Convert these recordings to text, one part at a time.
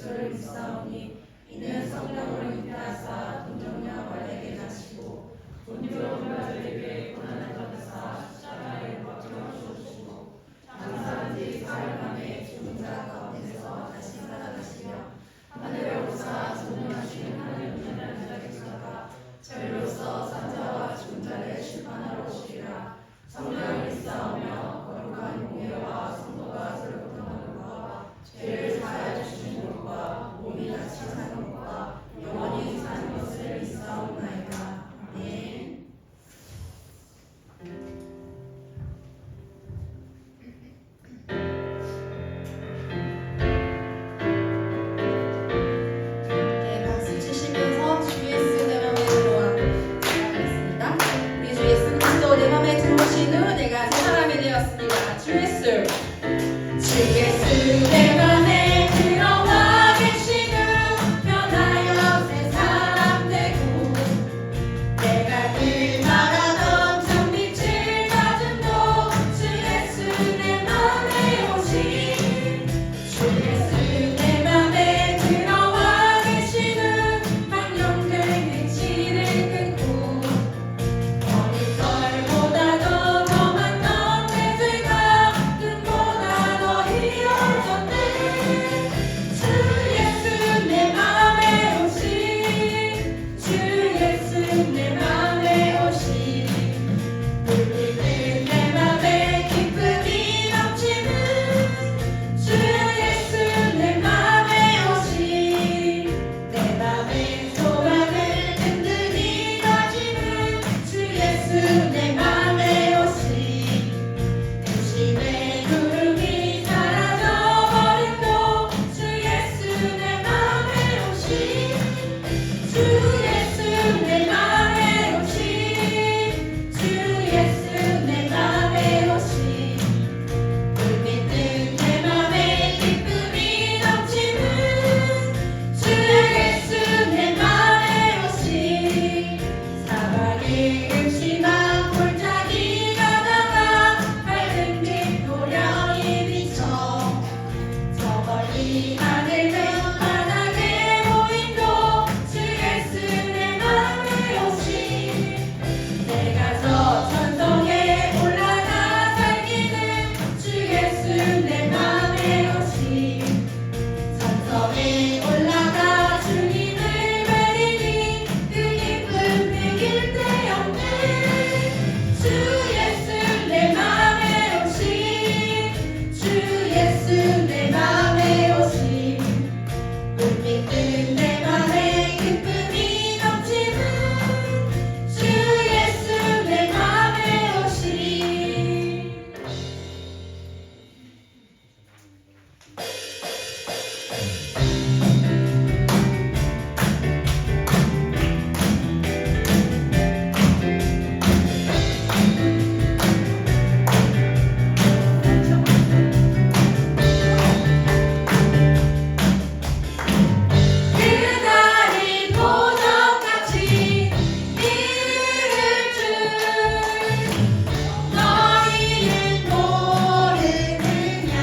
그리스도를 믿사오니 이는 성령으로 잉태하사 동정녀 마리아에게 나시고 본디오 빌라도에게 고난을 받으사 십자가에 못 박혀 죽으시고 장사한 지 사흘 만에 죽은 자 가운데서 다시 살아나시며 하늘에 오르사 전능하신 하나님 우편에 앉아 계시다가 저희로서 산자와 죽은 자를 심판하러 오시리라. 성령을 믿사오며 거룩한 공예와 성도가 서로 교통하는 것과 죄를 사하여 주시는 것과 몸이 다시 사는 것과 영원히 사는 것을 믿사옵나이다. 아멘. 네, 박수 치시면서 주 예수 내 맘에 들어와 시작하겠습니다. 우리 주 예수 그리스도 내 맘에 들어오신 후 내가 새 사람이 되었습니다. 주 예수 내 맘에 들어와 계신 후 변하여 새 사람 되고 내가 늘 바라던 장빛을 가슴도 주 예수 내 맘에 오신 주 예수 내 맘에 들어와 계신 후 망령된 행실을 끊고 어느 걸보다도 더 많던 내 죄가 눈보다 더 희어졌네. 주 예수 내 맘에 오신 주 예수 내 맘에 오신 물들는 내 맘에 기쁨이 넘치는 주 예수 내 맘에 오신 내 맘에 소망을 든든히 가지는 주 예수 내 맘에 오신 중심의 구름이 사라져버린도 주 예수 내 맘에 오신 주 예수 내 맘에 오신 주 예수 내 맘에 오신 불빛은 내 맘에 기쁨이 넘치는 주 예수 내 맘에 오신 사방이 음침한 골짜기 가다가 밝은 빛 노량이 비쳐 저 멀리 하늘은 바닥에 보인도 주 예수 내 맘에 오신 내가 저 천성에 올라가 살기는 주 예수 내 맘에 오신 천성에 올라가 주님을 뵈리니 그 기쁨 비길 데 없네. 주 예수 내 맘에 오신 주 예수 내 맘에 오신 불빛은 내 맘에 기쁨이 넘치는 주 예수 내 맘에 오신 그날이 도적같이 이를 줄 너희는 모르느냐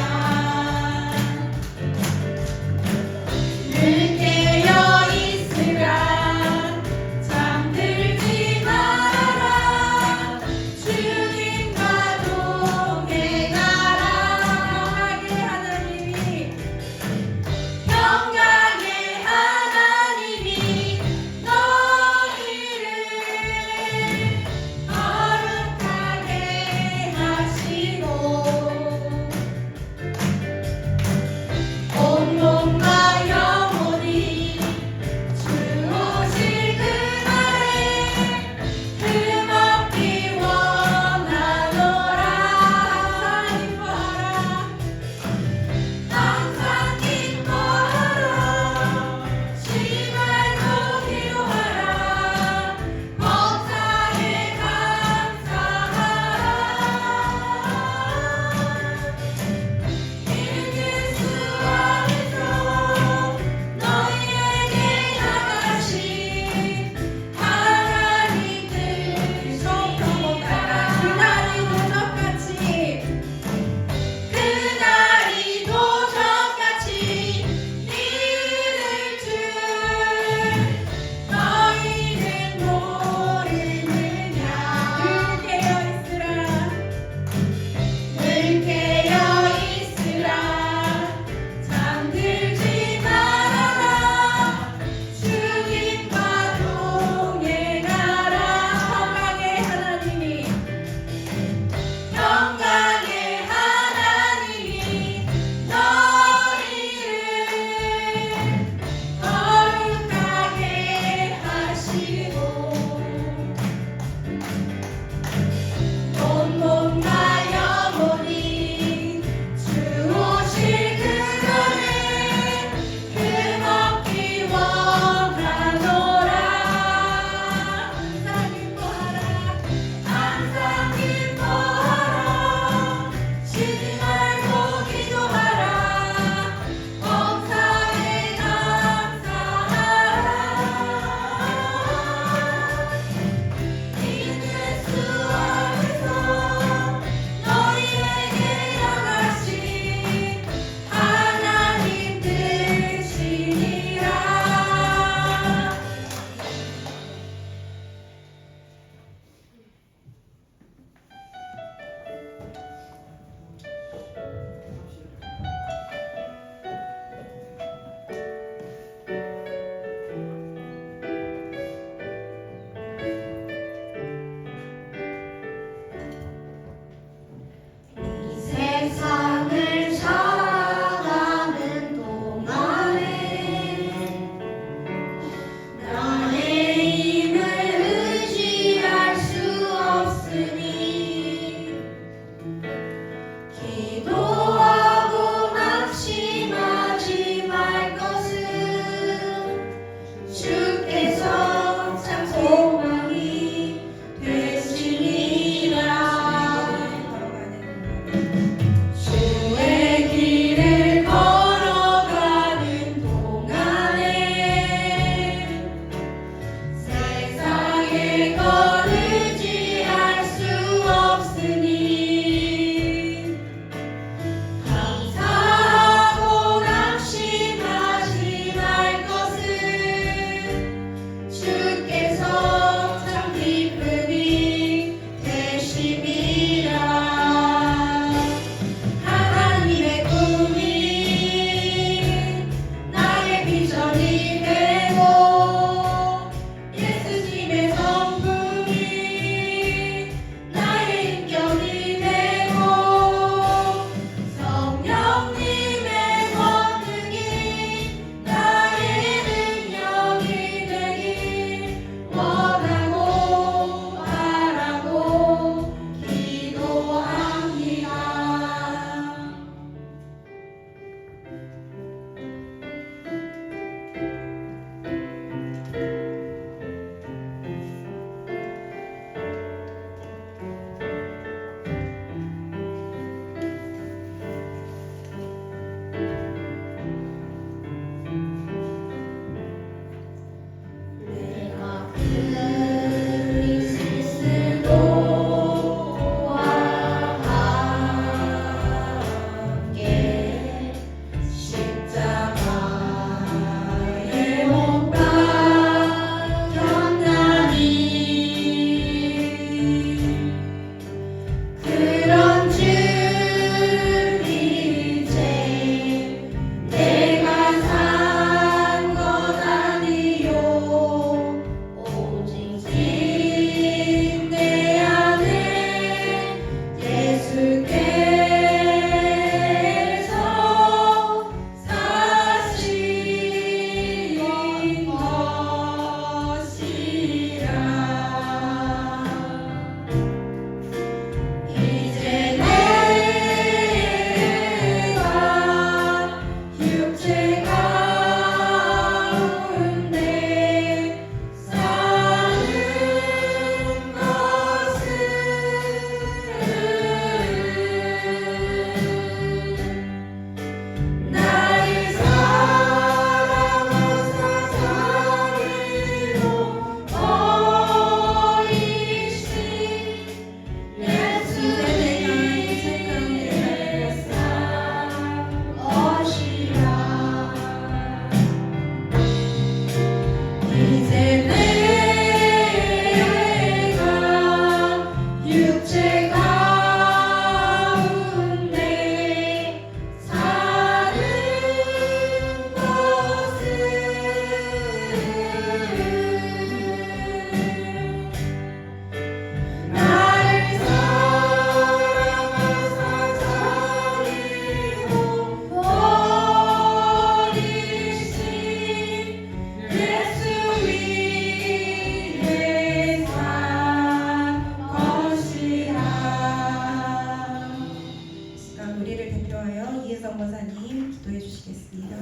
위하여 이혜성 권사님 기도해 주시겠습니다.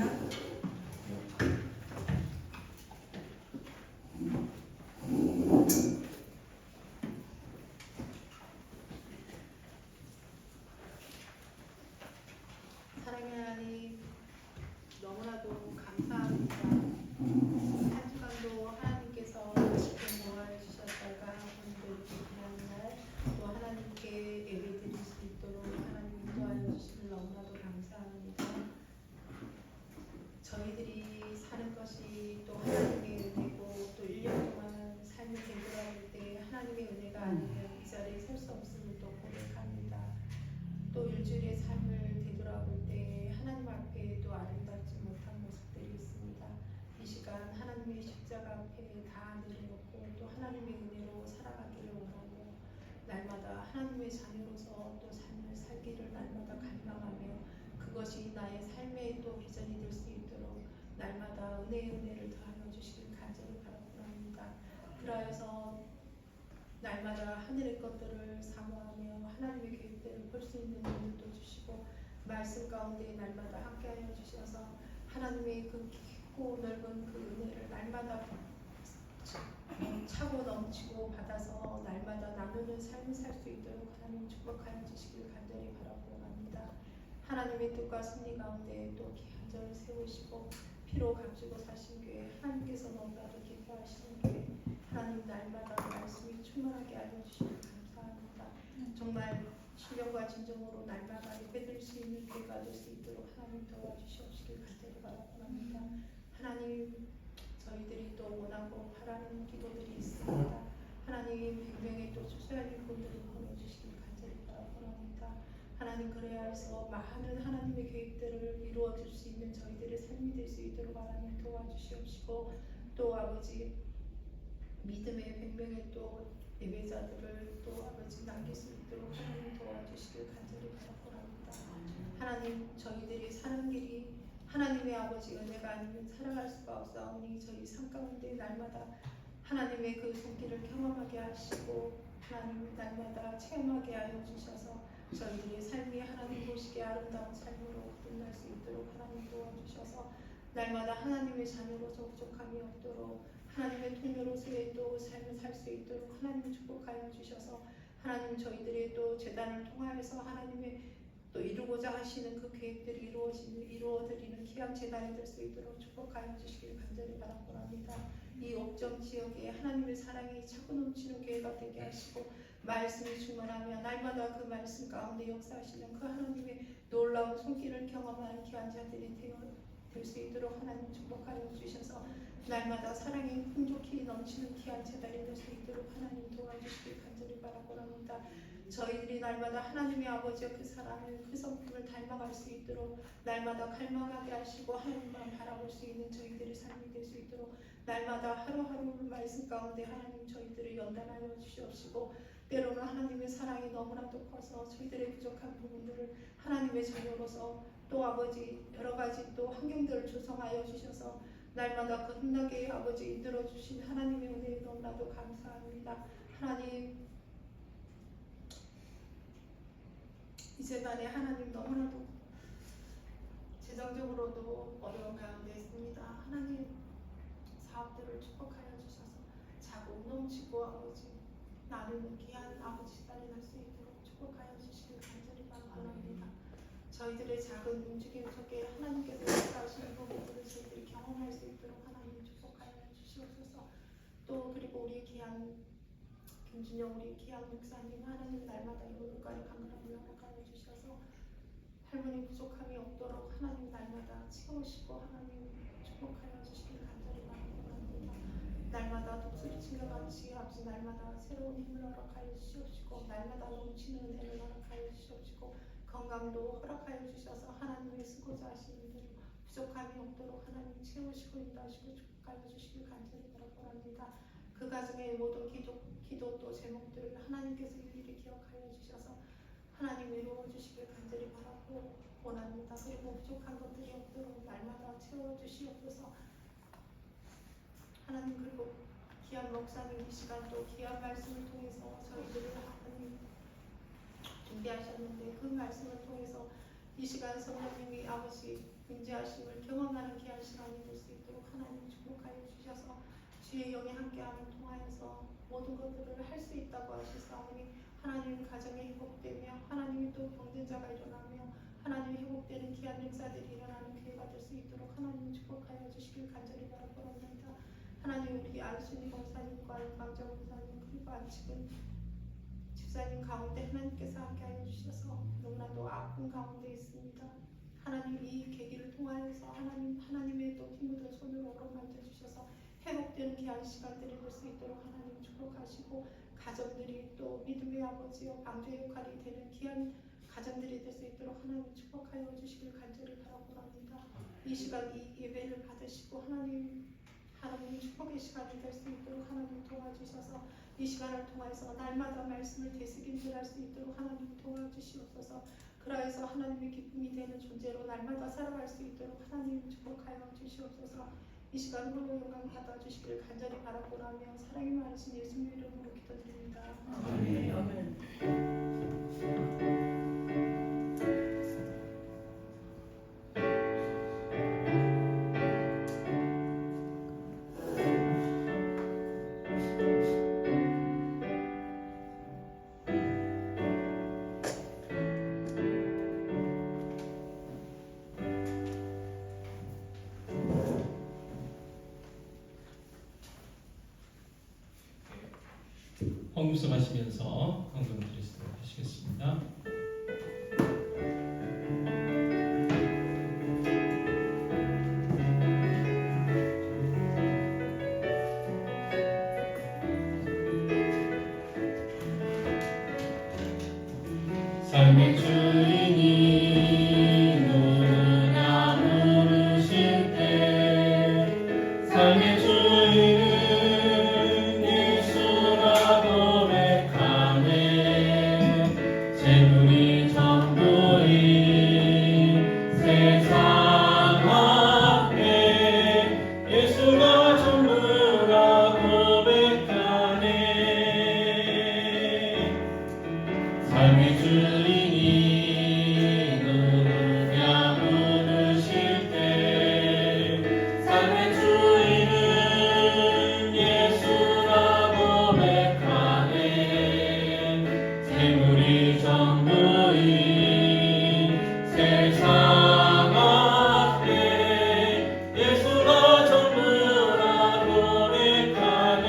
사랑의 하나님, 너무나도 감사합니다. 한 주간도 하나님께서 지켜 모아해 주셨다가 오늘 지난 날또 하나님께 예배드릴 수 있도록 하나님 인도하여 주시길 너무나도 감사합니다. 저희들이 사는 것이 또 하나님의 은혜고 또 1년 동안 삶을 되돌아볼 때 하나님의 은혜가 아니면 이 자리에 설 수 없음을 또 고백합니다. 또 일주일의 삶을 되돌아볼 때 하나님 앞에 또 아름답지 못한 모습들이 있습니다. 이 시간 하나님의 십자가 앞에 다 내려놓고 또 하나님의 은혜로 살아가기를 원하고 날마다 하나님의 자녀로서 또 삶을 살기를 날마다 갈망하며 그것이 나의 삶의 또 비전이 될 수 있도록 날마다 은혜를 더하여 주시길 간절히 바라고 합니다. 그러해서 날마다 하늘의 것들을 사모하며 하나님의 계획대로 볼 수 있는 눈도 주시고 말씀 가운데 날마다 함께하여 주셔서 하나님의 그 깊고 넓은 그 은혜를 날마다 차고 넘치고 받아서 날마다 나누는 삶을 살 수 있도록 하나님 축복하여 주시길 간절히 바라고 합니다. 하나님의 뜻과 섭리 가운데 또 기한절을 세우시고 피로 값주고 사신 교회 하나님께서 너무나도 기뻐하시는 교회 하나님 날마다 말씀이 충만하게 알려주시길 감사합니다. 정말 신령과 진정으로 날마다 예배드릴 수 있는 교회가 될 수 있도록 하나님 도와주시옵시길 간절히 바라고 합니다. 하나님 저희들이 또 원하고 바라는 기도들이 있습니다. 하나님 100명의 또 추수하는 분들을 보내주시길 간절히 바라고 합니다. 하나님 그래야 해서 많은 하나님의 계획들을 이루어질 수 있는 저희들의 삶이 될 수 있도록 하나님 도와주시옵시고 또 아버지 믿음의 100명의 또 예배자들을 또 아버지 남길 수 있도록 하나님 도와주시길 간절히 바라고 합니다. 하나님 저희들이 사는 길이 하나님의 아버지 은혜가 아니면 살아갈 수가 없사오니 저희 삶 가운데 날마다 하나님의 그 손길을 경험하게 하시고 하나님 날마다 체험하게 하여 주셔서 저희들의 삶이 하나님 보시기에 아름다운 삶으로 끝날 수 있도록 하나님 도와주셔서 날마다 하나님의 자녀로서 부족함이 없도록 하나님의 통로로서의 또 삶을 살 수 있도록 하나님 축복하여 주셔서 하나님 저희들의 또 재단을 통하여서 하나님의 또 이루고자 하시는 그 계획들이 이루어드리는 귀한 재단이 될 수 있도록 축복하여 주시길 간절히 바라고 합니다. 이 옥정 지역에 하나님의 사랑이 차고 넘치는 교회가 되게 하시고 말씀이 충만하며 날마다 그 말씀 가운데 역사하시는 그 하나님의 놀라운 손길을 경험하는 귀한 자들이 될 수 있도록 하나님 축복하여 주셔서 날마다 사랑이 풍족히 넘치는 귀한 재단이 될 수 있도록 하나님 도와주시길 간절히 바라고 합니다. 저희들이 날마다 하나님의 아버지의 그 사랑을 그 성품을 닮아갈 수 있도록 날마다 갈망하게 하시고 하나님만 바라볼 수 있는 저희들의 삶이 될 수 있도록 날마다 하루하루 말씀 가운데 하나님 저희들을 연단하여 주시옵시고 때로는 하나님의 사랑이 너무나도 커서 저희들의 부족한 부분들을 하나님의 자녀로서 또 아버지 여러 가지 또 환경들을 조성하여 주셔서 날마다 거듭나게 아버지 인들어 주신 하나님의 은혜에 너무나도 감사합니다. 하나님 이제간에 하나님 너무나도 재정적으로도 어려운 가운데 있습니다. 하나님 사업들을 축복하여 주셔서 자고 넘치고 아버지 나누는 귀한 아버지 딸이 날 수 있도록 축복하여 주시길 간절히 바랍니다. 저희들의 작은 움직임 속에 하나님께서 역사하시는 부분들을 저희들이 경험할 수 있도록 하나님 축복하여 주시옵소서. 또 그리고 우리 귀한 김준영 우리 귀한 목사님 하나님 날마다 이곳까지 강건함을 허락하여 주셔서 할머니 부족함이 없도록 하나님 날마다 채우시고 하나님 축복하여 주시길 간절히 바랍니다. 날마다 독수리 친구같이 아버지 날마다 새로운 힘을 허락하여 주시옵시고 날마다 넘치는 은혜를 허락하여 주시옵시고 건강도 허락하여 주셔서 하나님의 쓰고자 하시는 대로 부족함이 없도록 하나님 채우시고 인도하시고 축복하여 주시길 간절히 바라고 합니다. 그 가정의 모든 기도 또 제목들을 하나님께서 일일이 기억하여 주셔서 하나님 이루어 주시길 간절히 바라고 원합니다. 그리고 부족한 것들이 없도록 날마다 채워 주시옵소서. 하나님 그리고 귀한 목사님 이 시간 또 귀한 말씀을 통해서 저희들을 하나님 준비하셨는데 그 말씀을 통해서 이 시간 성령님이 아버지 임재하심을 경험하는 귀한 시간이 될 수 있도록 하나님 축복하여 주셔서 주의 영에 함께하는 통하여서 모든 것들을 할 수 있다고 하시사오니 하나님 가정이 회복되며 하나님이 또 경쟁자가 일어나며 하나님이 회복되는 귀한 역사들이 일어나는 기회가 될 수 있도록 하나님 축복하여 주시길 간절히 바라옵나이다. 하나님 우리 안순희 권사님과 윤광정 권사님 그리고 안치근 집사님 가운데 하나님께서 함께하여 주셔서 너무나도 아픈 가운데 있습니다. 하나님 이 계기를 통하여서 하나님의 또 힘묻은 손으로 어루만져 주셔서 회복되는 귀한 시간들이 될 수 있도록 하나님 축복하시고 가정들이 또 믿음의 아버지요 방주의 역할이 되는 귀한 가정들이 될 수 있도록 하나님 축복하여 주시길 간절히 바라옵나이다. 이 시간 이 예배를 받으시고 하나님 축복의 시간이 될 수 있도록 하나님 도와주셔서 이 시간을 통해서 날마다 말씀을 되새김질할 수 있도록 하나님 도와주시옵소서. 그러해서 하나님의 기쁨이 되는 존재로 날마다 살아갈 수 있도록 하나님 축복하여 주시옵소서. 이 시간 홀로 영광 받아주시길 간절히 바라보라며 사랑이 많으신 예수님 이름으로 기도드립니다. 아멘. 아멘. 헌금송 하시면서 헌금 드리도록 하시겠습니다. 삶의 주인이 누구냐 물으실 때 삶의 주인은 예수라 고백하네. 재물이 전부인 세상 앞에 예수가 전부라 고백하네. 삶의 주인이 누구냐 물으실 때 삶의 주인은 예수라 고백하네. 재물이 전부인 세상 앞에 예수가 전부라 고백하네.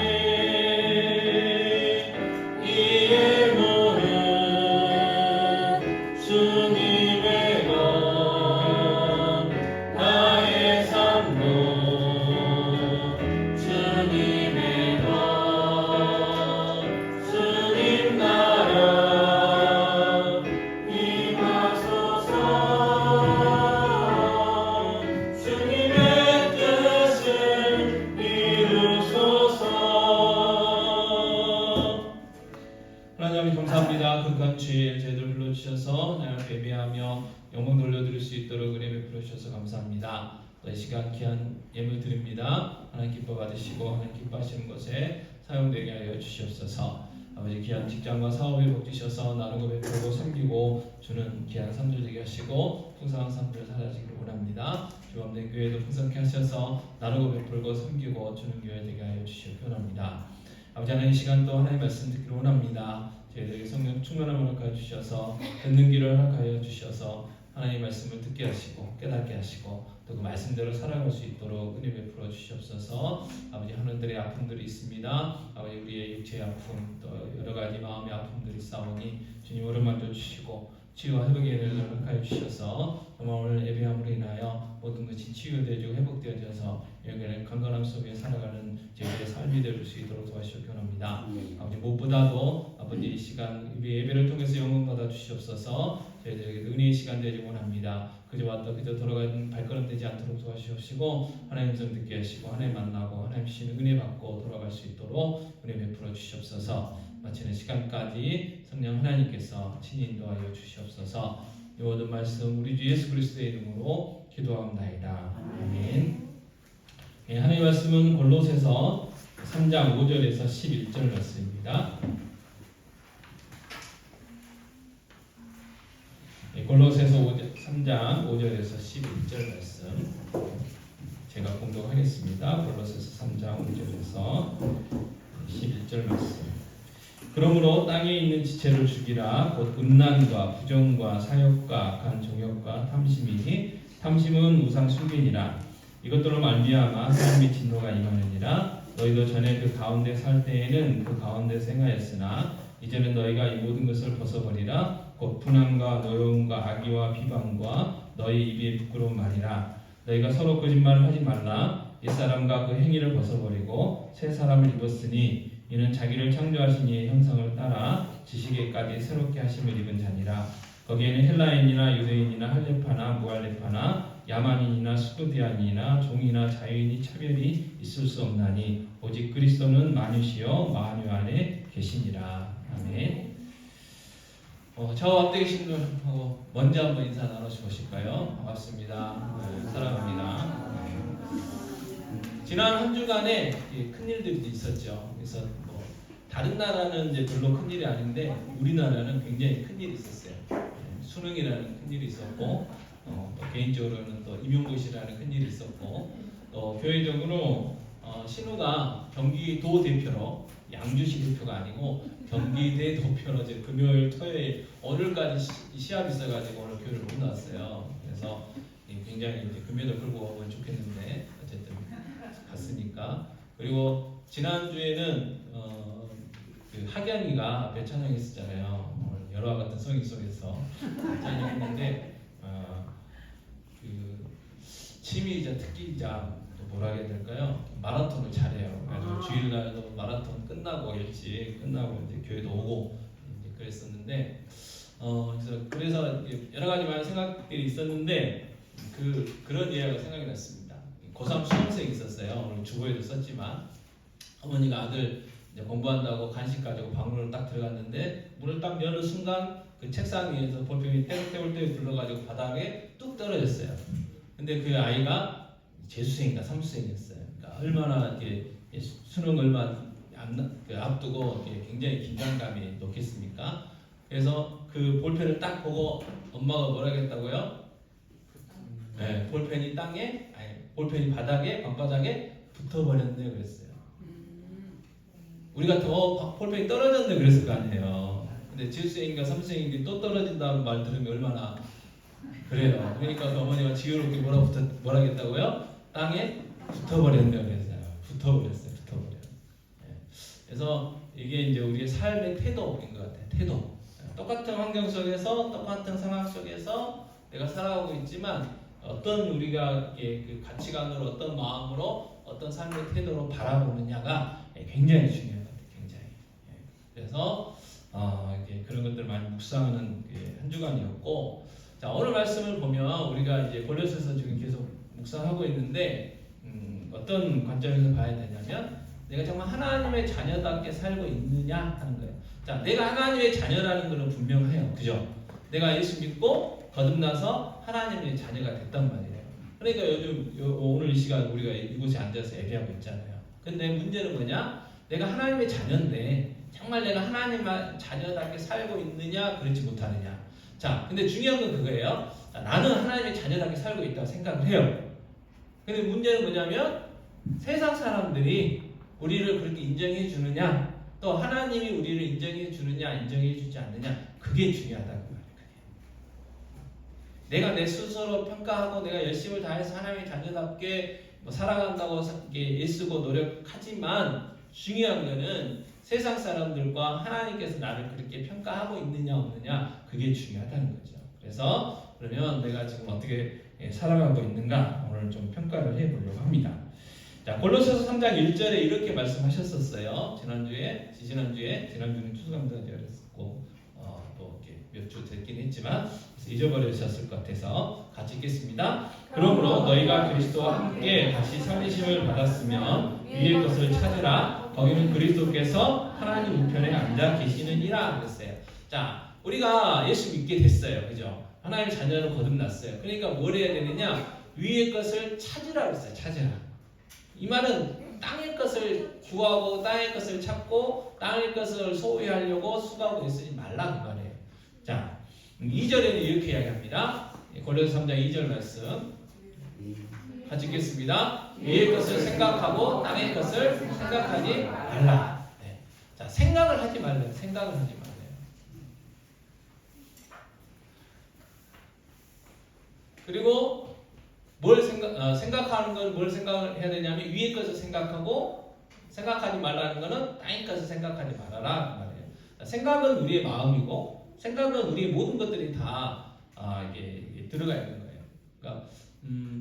이에 모든 주님의 것 나의 삶도 주님의 것 주님 나라 임하소서. 주님의 뜻을 이루소서. 하나님 감사합니다. 거룩한 주의 저희들 불러주셔서 나를 예배하며 영광 돌려드릴 수 있도록 은혜 베풀어 주셔서 감사합니다. 또 이 시간 귀한 예물 드립니다. 하나님 기뻐 받으시고 하나님 기뻐하시는 것에 사용되게 하여 주시옵소서. 아버지 귀한 직장과 사업을 복 주셔서 나누고 베풀고 섬기고 주는 귀한 삶들 되게 하시고 풍성한 삶들 살아지기를 원합니다. 주 없는 교회도 풍성케 하셔서 나누고 베풀고 섬기고 주는 교회 되게 하여 주시옵 원합니다. 아버지 하나님 이 시간 또 하나님의 말씀 듣기를 원합니다. 저희들에게 성령 충만함을 허락하여 주셔서 듣는 길을 허락하여 주셔서 하나님의 말씀을 듣게 하시고 깨닫게 하시고 또 그 말씀대로 살아갈 수 있도록 은혜 베풀어 주시옵소서. 아버지 하나님들의 아픔들이 있습니다. 아버지 우리의 육체의 아픔 또 여러 가지 마음의 아픔들이 있사오니 주님 어루만져 주시고 치유와 회복의 은혜를 허락하여 주셔서 정말 오늘 예배함으로 인하여 모든 것이 치유되어지고 회복되어져서 여기는 건강함 속에 살아가는 저희들의 삶이 될 수 있도록 도와주시기 원합니다. 아버지 무엇보다도 아버지 이 시간 예배를 통해서 영광 받아 주시옵소서. 저희들에게 은혜의 시간 되지 원합니다. 그저 왔다 그저 돌아가는 발걸음 되지 않도록 도와주시옵시고 하나님 좀 듣게 하시고 하나님 만나고 하나님 주시는 은혜 받고 돌아갈 수 있도록 은혜 베풀어 주시옵소서. 마치는 시간까지 성령 하나님께서 친히 인도하여 주시옵소서. 이 모든 말씀 우리 주 예수 그리스도의 이름으로 기도합나이다. 아멘. 하나님의 말씀은 골로새서 3장 5절에서 11절 말씀입니다. 골로새서 3장 5절에서 11절 말씀 제가 공독하겠습니다. 골로새서 3장 5절에서 11절 말씀. 그러므로 땅에 있는 지체를 죽이라. 곧 음란과 부정과 사욕과 악한 정욕과 탐심이니 탐심은 우상 숭배니라. 이것들로 말미암아 삶의 진노가 임하느니라. 너희도 전에 그 가운데 살 때에는 그 가운데 생하였으나 이제는 너희가 이 모든 것을 벗어버리라. 곧 분함과 노여움과 악의와 비방과 너희 입의 부끄러운 말이라. 너희가 서로 거짓말을 하지 말라. 옛사람과 그 행위를 벗어버리고 새 사람을 입었으니 이는 자기를 창조하신 이의 형상을 따라 지식에까지 새롭게 하심을 입은 자니라. 거기에는 헬라인이나 유대인이나 할례파나 무할례파나 야만인이나 스쿠디안이나 종이나 자유인이 차별이 있을 수 없나니 오직 그리스도는 만유시요 만유 안에 계시니라. 아멘. 저와 앞에 계신 분하고 먼저 한번 인사 나눠보실까요? 반갑습니다. 사랑합니다. 지난 한 주간에 큰 일들이 있었죠. 그래서 다른 나라는 이제 별로 큰 일이 아닌데 우리나라는 굉장히 큰 일이 있었어요. 수능이라는 큰 일이 있었고, 또 개인적으로는 또 임용고시라는 큰 일이 있었고, 또 교회적으로 신우가 경기도 대표로 양주시 대표가 아니고 경기대 대표로 이제 금요일, 토요일, 오늘까지 시합이 있어가지고 오늘 교회를 못 나왔어요. 그래서 굉장히 이제 금메달 끌고 가면 좋겠는데 어쨌든 갔으니까. 그리고 지난 주에는 그 학연이가 앞에 찬양했었잖아요. 여러와 같은 성인 속에서 찬양했는데 그 취미이자 특기이자 또 뭐라 해야 될까요? 마라톤을 잘해요. 그래서 주일날도 마라톤 끝나고 일찍 끝나고 이제 교회도 오고 이제 그랬었는데 그래서 여러 가지 많은 생각들이 있었는데 그런 이야기가 생각이 났습니다. 고3 수험생이 있었어요. 오늘 주보에도 썼지만 어머니가 아들 이제 공부한다고 간식 가지고 방문을 딱 들어갔는데 문을 딱 여는 순간 그 책상 위에서 볼펜이 떼굴떼굴 굴러가지고 바닥에 뚝 떨어졌어요. 근데 그 아이가 재수생인가 삼수생이었어요. 그러니까 얼마나 이렇게 수능 얼마 앞두고 굉장히 긴장감이 높겠습니까? 그래서 그 볼펜을 딱 보고 엄마가 뭐라 했다고요? 네, 볼펜이 볼펜이 바닥에 방바닥에 붙어버렸네 그랬어요. 우리 같으면 볼펜이 떨어졌네 그랬을 거 아니에요. 근데 재수생인가 삼수생인가 또 떨어진다는 말 들으면 얼마나 그래요. 그러니까 그 어머니가 지혜롭게 뭐라 했다고요? 땅에 붙어버렸네 그랬어요. 붙어버렸어요. 네. 그래서 이게 이제 우리의 삶의 태도인 것 같아요. 태도. 똑같은 환경 속에서 똑같은 상황 속에서 내가 살아가고 있지만 어떤 우리가 그 가치관으로 어떤 마음으로 어떤 삶의 태도로 바라보느냐가 굉장히 중요해요. 굉장히. 그래서 이렇게 그런 것들 많이 묵상하는 한 주간이었고, 자 오늘 말씀을 보면 우리가 이제 골로새서 지금 계속 묵상하고 있는데 어떤 관점에서 봐야 되냐면 내가 정말 하나님의 자녀답게 살고 있느냐 하는 거예요. 자, 내가 하나님의 자녀라는 것은 분명해요. 그죠? 내가 예수 믿고 거듭나서 하나님의 자녀가 됐단 말이에요. 그러니까 요즘 오늘 이 시간 우리가 이곳에 앉아서 예배하고 있잖아요. 근데 문제는 뭐냐? 내가 하나님의 자녀인데 정말 내가 하나님의 자녀답게 살고 있느냐 그렇지 못하느냐. 자, 근데 중요한 건 그거예요. 자, 나는 하나님의 자녀답게 살고 있다고 생각을 해요. 근데 문제는 뭐냐면 세상 사람들이 우리를 그렇게 인정해 주느냐, 또 하나님이 우리를 인정해 주느냐, 인정해 주지 않느냐, 그게 중요하다고 말이에요. 내가 내 스스로 평가하고 내가 열심을 다해서 하나님의 자녀답게 살아간다고 애쓰고 노력하지만 중요한 거는 세상 사람들과 하나님께서 나를 그렇게 평가하고 있느냐 없느냐, 그게 중요하다는 거죠. 그래서 그러면 내가 지금 어떻게 살아가고 있는가 오늘 좀 평가를 해보려고 합니다. 자, 골로새서 3장 1절에 이렇게 말씀하셨었어요. 지난주는 추수감사절이었고 또 몇 주 됐긴 했지만 잊어버리셨을 것 같아서 같이 읽겠습니다. 그러므로 너희가 그리스도와 함께 다시 살리심을 받았으면 위의 것을 찾으라. 거기는 그리스도께서 하나님 우편에 앉아 계시느니라 그랬어요. 자, 우리가 예수 믿게 됐어요. 그죠? 하나님의 자녀로 거듭났어요. 그러니까 뭘 해야 되느냐? 위의 것을 찾으라 그랬어요. 찾으라. 이 말은 땅의 것을 구하고 땅의 것을 찾고 땅의 것을 소유하려고 수고하고 있으지 말라 그 말이에요. 자, 2절에는 이렇게 이야기합니다. 골로새 3장 2절 말씀 같이 읽겠습니다. 위의 것을 생각하고 땅의 것을 생각하지 말라. 네. 자, 생각을 하지 말래요. 생각을 하지 말래요. 그리고 뭘 생각하는 건 뭘 생각을 해야 되냐면 위의 것을 생각하고 생각하지 말라는 거는 땅의 것을 생각하지 말아라 그 말이에요. 생각은 우리의 마음이고 생각은 우리의 모든 것들이 다 이게 들어가 있는 거예요. 그러니까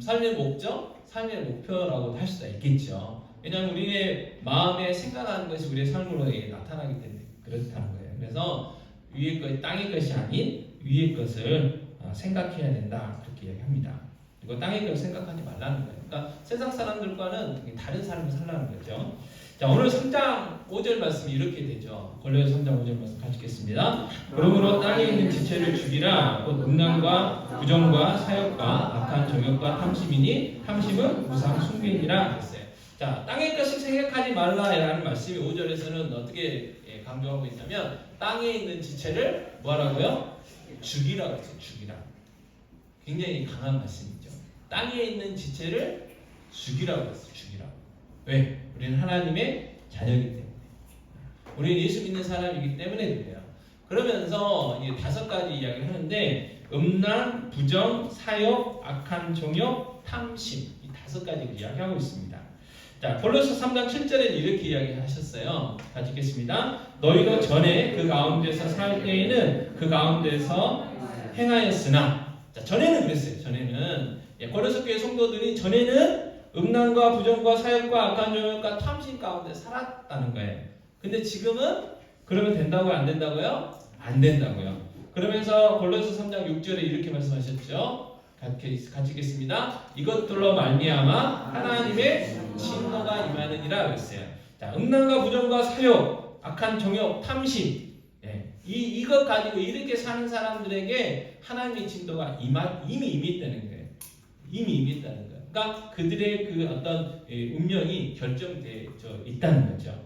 삶의 목적, 삶의 목표라고 할 수가 있겠죠. 왜냐하면 우리의 마음에 생각하는 것이 우리의 삶으로 나타나기 때문에 그렇다는 거예요. 그래서 위의 것, 땅의 것이 아닌 위의 것을 생각해야 된다 그렇게 이야기합니다. 그리고 땅의 것을 생각하지 말라는 거예요. 그러니까 세상 사람들과는 다른 삶을 살라는 거죠. 자, 오늘 3장 5절 말씀이 이렇게 되죠. 골로새 3장 5절 말씀 같이 읽겠습니다. 그러므로 땅에 있는 지체를 죽이라. 곧 음란과 부정과 사욕과 악한 정욕과 탐심이니 탐심은 우상 숭배이니라 했어요. 자, 땅의 것을 생각하지 말라라는 말씀이 5절에서는 어떻게 강조하고 있냐면 땅에 있는 지체를 뭐하라고요? 죽이라고 했어요. 죽이라. 굉장히 강한 말씀이죠. 땅에 있는 지체를 죽이라고 했어요. 죽이라고. 왜? 우리는 하나님의 자녀이기 때문에. 우리는 예수 믿는 사람이기 때문에 그래요. 그러면서 이제 5가지 이야기를 하는데 음란, 부정, 사욕, 악한 정욕, 탐심 이 5가지를 이야기하고 있습니다. 자, 골로새 3장 7절에 이렇게 이야기하셨어요. 같이 읽겠습니다. 너희도 전에 그 가운데서 살 때에는 그 가운데서 행하였으나 자, 전에는 그랬어요. 전에는 골로새 교회 성도들이 전에는 음란과 부정과 사욕과 악한 정욕과 탐심 가운데 살았다는 거예요. 근데 지금은 그러면 된다고요? 안 된다고요? 안 된다고요. 그러면서 골로새 3장 6절에 이렇게 말씀하셨죠. 같이 읽겠습니다. 이것들로 말미암아 하나님의 진노가 임하느니라 그랬어요. 자, 음란과 부정과 사욕, 악한 정욕, 탐심 이것 가지고 이렇게 사는 사람들에게 하나님의 진노가 이미 임했다는 거예요. 이미 임했다는 거예요. 그러니까 그들의 그 어떤 운명이 결정되어 있다는 거죠.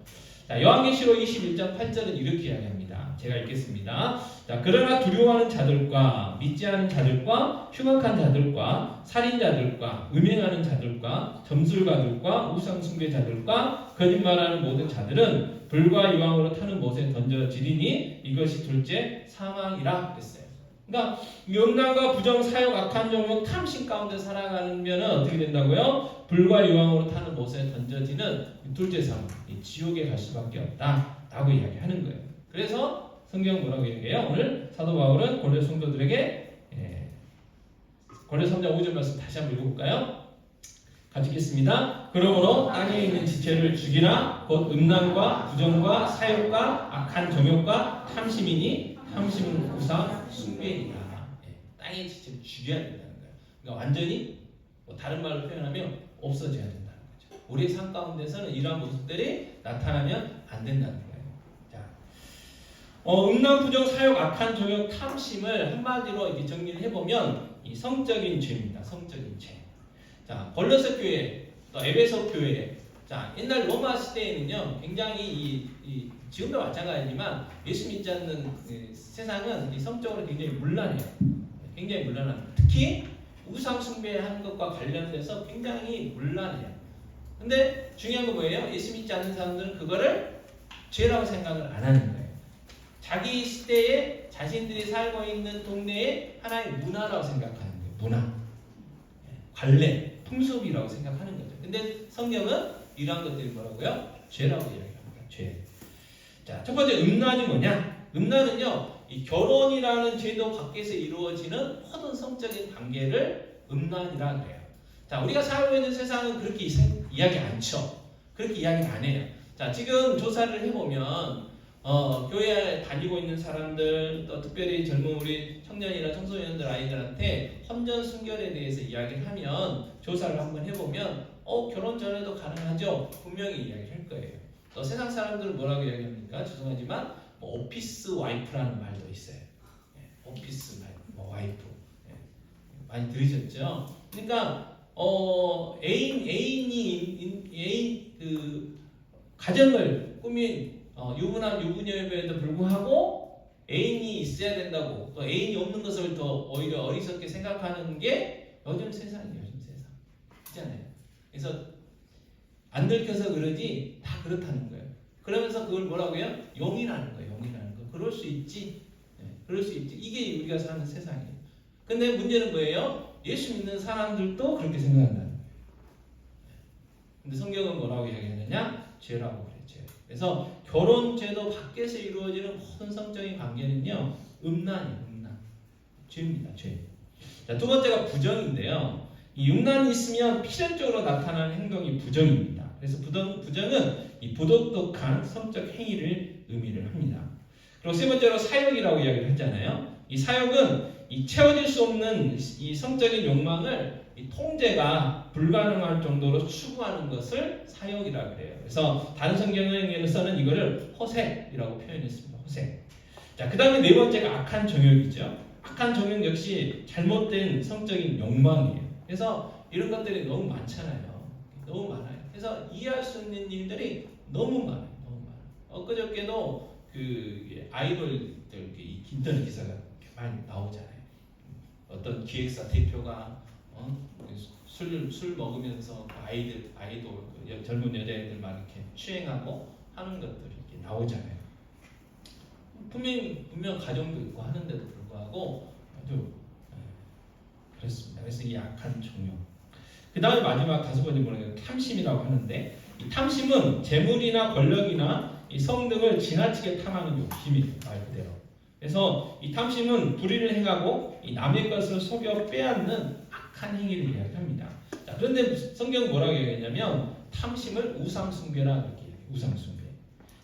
자, 요한계시록 21장 8절은 이렇게 이야기합니다. 제가 읽겠습니다. 자, 그러나 두려워하는 자들과 믿지 않은 자들과 흉악한 자들과 살인자들과 음행하는 자들과 점술가들과 우상 숭배자들과 거짓말하는 모든 자들은 불과 유황으로 타는 못에 던져지리니 이것이 둘째 사망이라 그랬어요. 그러니까 음란과 부정, 사욕, 악한 정욕, 탐심 가운데 살아가면 어떻게 된다고요? 불과 유황으로 타는 못에 던져지는 둘째 사망, 지옥에 갈 수밖에 없다라고 이야기하는 거예요. 그래서 성경은 뭐라고 얘기해요? 오늘 사도 바울은 골로새 성도들에게 골로새 3장 5절 말씀 다시 한번 읽어볼까요? 같이 읽겠습니다. 그러므로 땅에 있는 지체를 죽이라. 곧 음란과 부정과 사욕과 악한 정욕과 탐심이니 탐심은 우상 숭배이니라. 땅의 지체를 죽여야 된다는 거예요. 그러니까 완전히 다른 말로 표현하면 없어져야 된다는 거죠. 우리의 삶 가운데서는 이러한 모습들이 나타나면 안 된다는 거예요. 자, 음란, 부정, 사욕, 악한 정욕, 탐심을 한마디로 이렇게 정리를 해보면 이 성적인 죄입니다. 성적인 죄. 자, 골로새 교회, 또 에베소 교회. 자, 옛날 로마 시대에는요, 굉장히 지금도 마찬가지지만 예수 믿지 않는 세상은 성적으로 굉장히 문란해요. 굉장히 문란합니다. 특히 우상 숭배하는 것과 관련돼서 굉장히 문란해요. 근데 중요한 건 뭐예요? 예수 믿지 않는 사람들은 그거를 죄라고 생각을 안 하는 거예요. 자기 시대에 자신들이 살고 있는 동네에 하나의 문화라고 생각하는 거예요. 문화, 관례, 풍습이라고 생각하는 거죠. 근데 성경은 이러한 것들이 뭐라고요? 죄라고 이야기합니다. 죄. 자, 첫 번째 음란이 뭐냐? 음란은요, 이 결혼이라는 제도 밖에서 이루어지는 모든 성적인 관계를 음란이라 그래요. 자, 우리가 살고 있는 세상은 그렇게 이야기 안 쳐. 그렇게 이야기 안 해요. 자, 지금 조사를 해보면 교회에 다니고 있는 사람들, 또 특별히 젊은 우리 청년이나 청소년들 아이들한테 혼전 순결에 대해서 이야기를 하면, 조사를 한번 해보면 결혼 전에도 가능하죠? 분명히 이야기할 거예요. 또 세상 사람들은 뭐라고 이야기합니까? 죄송하지만 오피스 와이프라는 말도 있어요. 오피스 와이프. 많이 들으셨죠? 그러니까 애인이 그 가정을 꾸민 유부남 유부녀임에도 불구하고 애인이 있어야 된다고 또 애인이 없는 것을 더 오히려 어리석게 생각하는 게 요즘 세상이에요. 요즘 세상 있잖아요. 그래서 안 들켜서 그러지 다 그렇다는 거예요. 그러면서 그걸 뭐라고요? 용인하는 거예요. 용인하는 거. 그럴 수 있지. 그럴 수 있지. 이게 우리가 사는 세상이에요. 근데 문제는 뭐예요? 예수 믿는 사람들도 그렇게 생각한다는 거예요. 근데 성경은 뭐라고 이야기하느냐? 죄라고 그래요. 죄. 그래서 결혼 제도 밖에서 이루어지는 모든 성적인 관계는요, 음란이에요. 음란. 죄입니다. 죄. 자, 두 번째가 부정인데요. 이 음란이 있으면 필연적으로 나타나는 행동이 부정입니다. 그래서 부정은 이 부도덕한 성적 행위를 의미를 합니다. 그리고 세 번째로 사욕이라고 이야기를 했잖아요. 이 사욕은 이 채워질 수 없는 이 성적인 욕망을 이 통제가 불가능할 정도로 추구하는 것을 사욕이라고 그래요. 그래서 다른 성경에서는 이거를 호색이라고 표현했습니다. 호색. 자, 그 다음에 네 번째가 악한 정욕이죠. 악한 정욕 역시 잘못된 성적인 욕망이에요. 그래서 이런 것들이 너무 많잖아요. 너무 많아요. 그래서 이해할 수 있는 일들이 너무 많아요. 너무 많아요. 엊그저께도 그 아이돌들 이 인터넷 기사가 많이 나오잖아요. 어떤 기획사 대표가 술 먹으면서 아이돌 젊은 여자애들 막 이렇게 추행하고 하는 것들이 이렇게 나오잖아요. 분명 가정도 있고 하는데도 불구하고 아주 그렇습니다. 그래서 이 악한 정욕. 그 다음에 마지막 다섯 번째 뭐냐면 탐심이라고 하는데, 이 탐심은 재물이나 권력이나 이 성 등을 지나치게 탐하는 욕심이에요. 말 그대로. 그래서 이 탐심은 불의를 행하고 이 남의 것을 속여 빼앗는 악한 행위를 이야기합니다. 자, 그런데 성경은 뭐라고 얘기했냐면 탐심을 우상숭배라 이렇게 얘기해요. 우상숭배.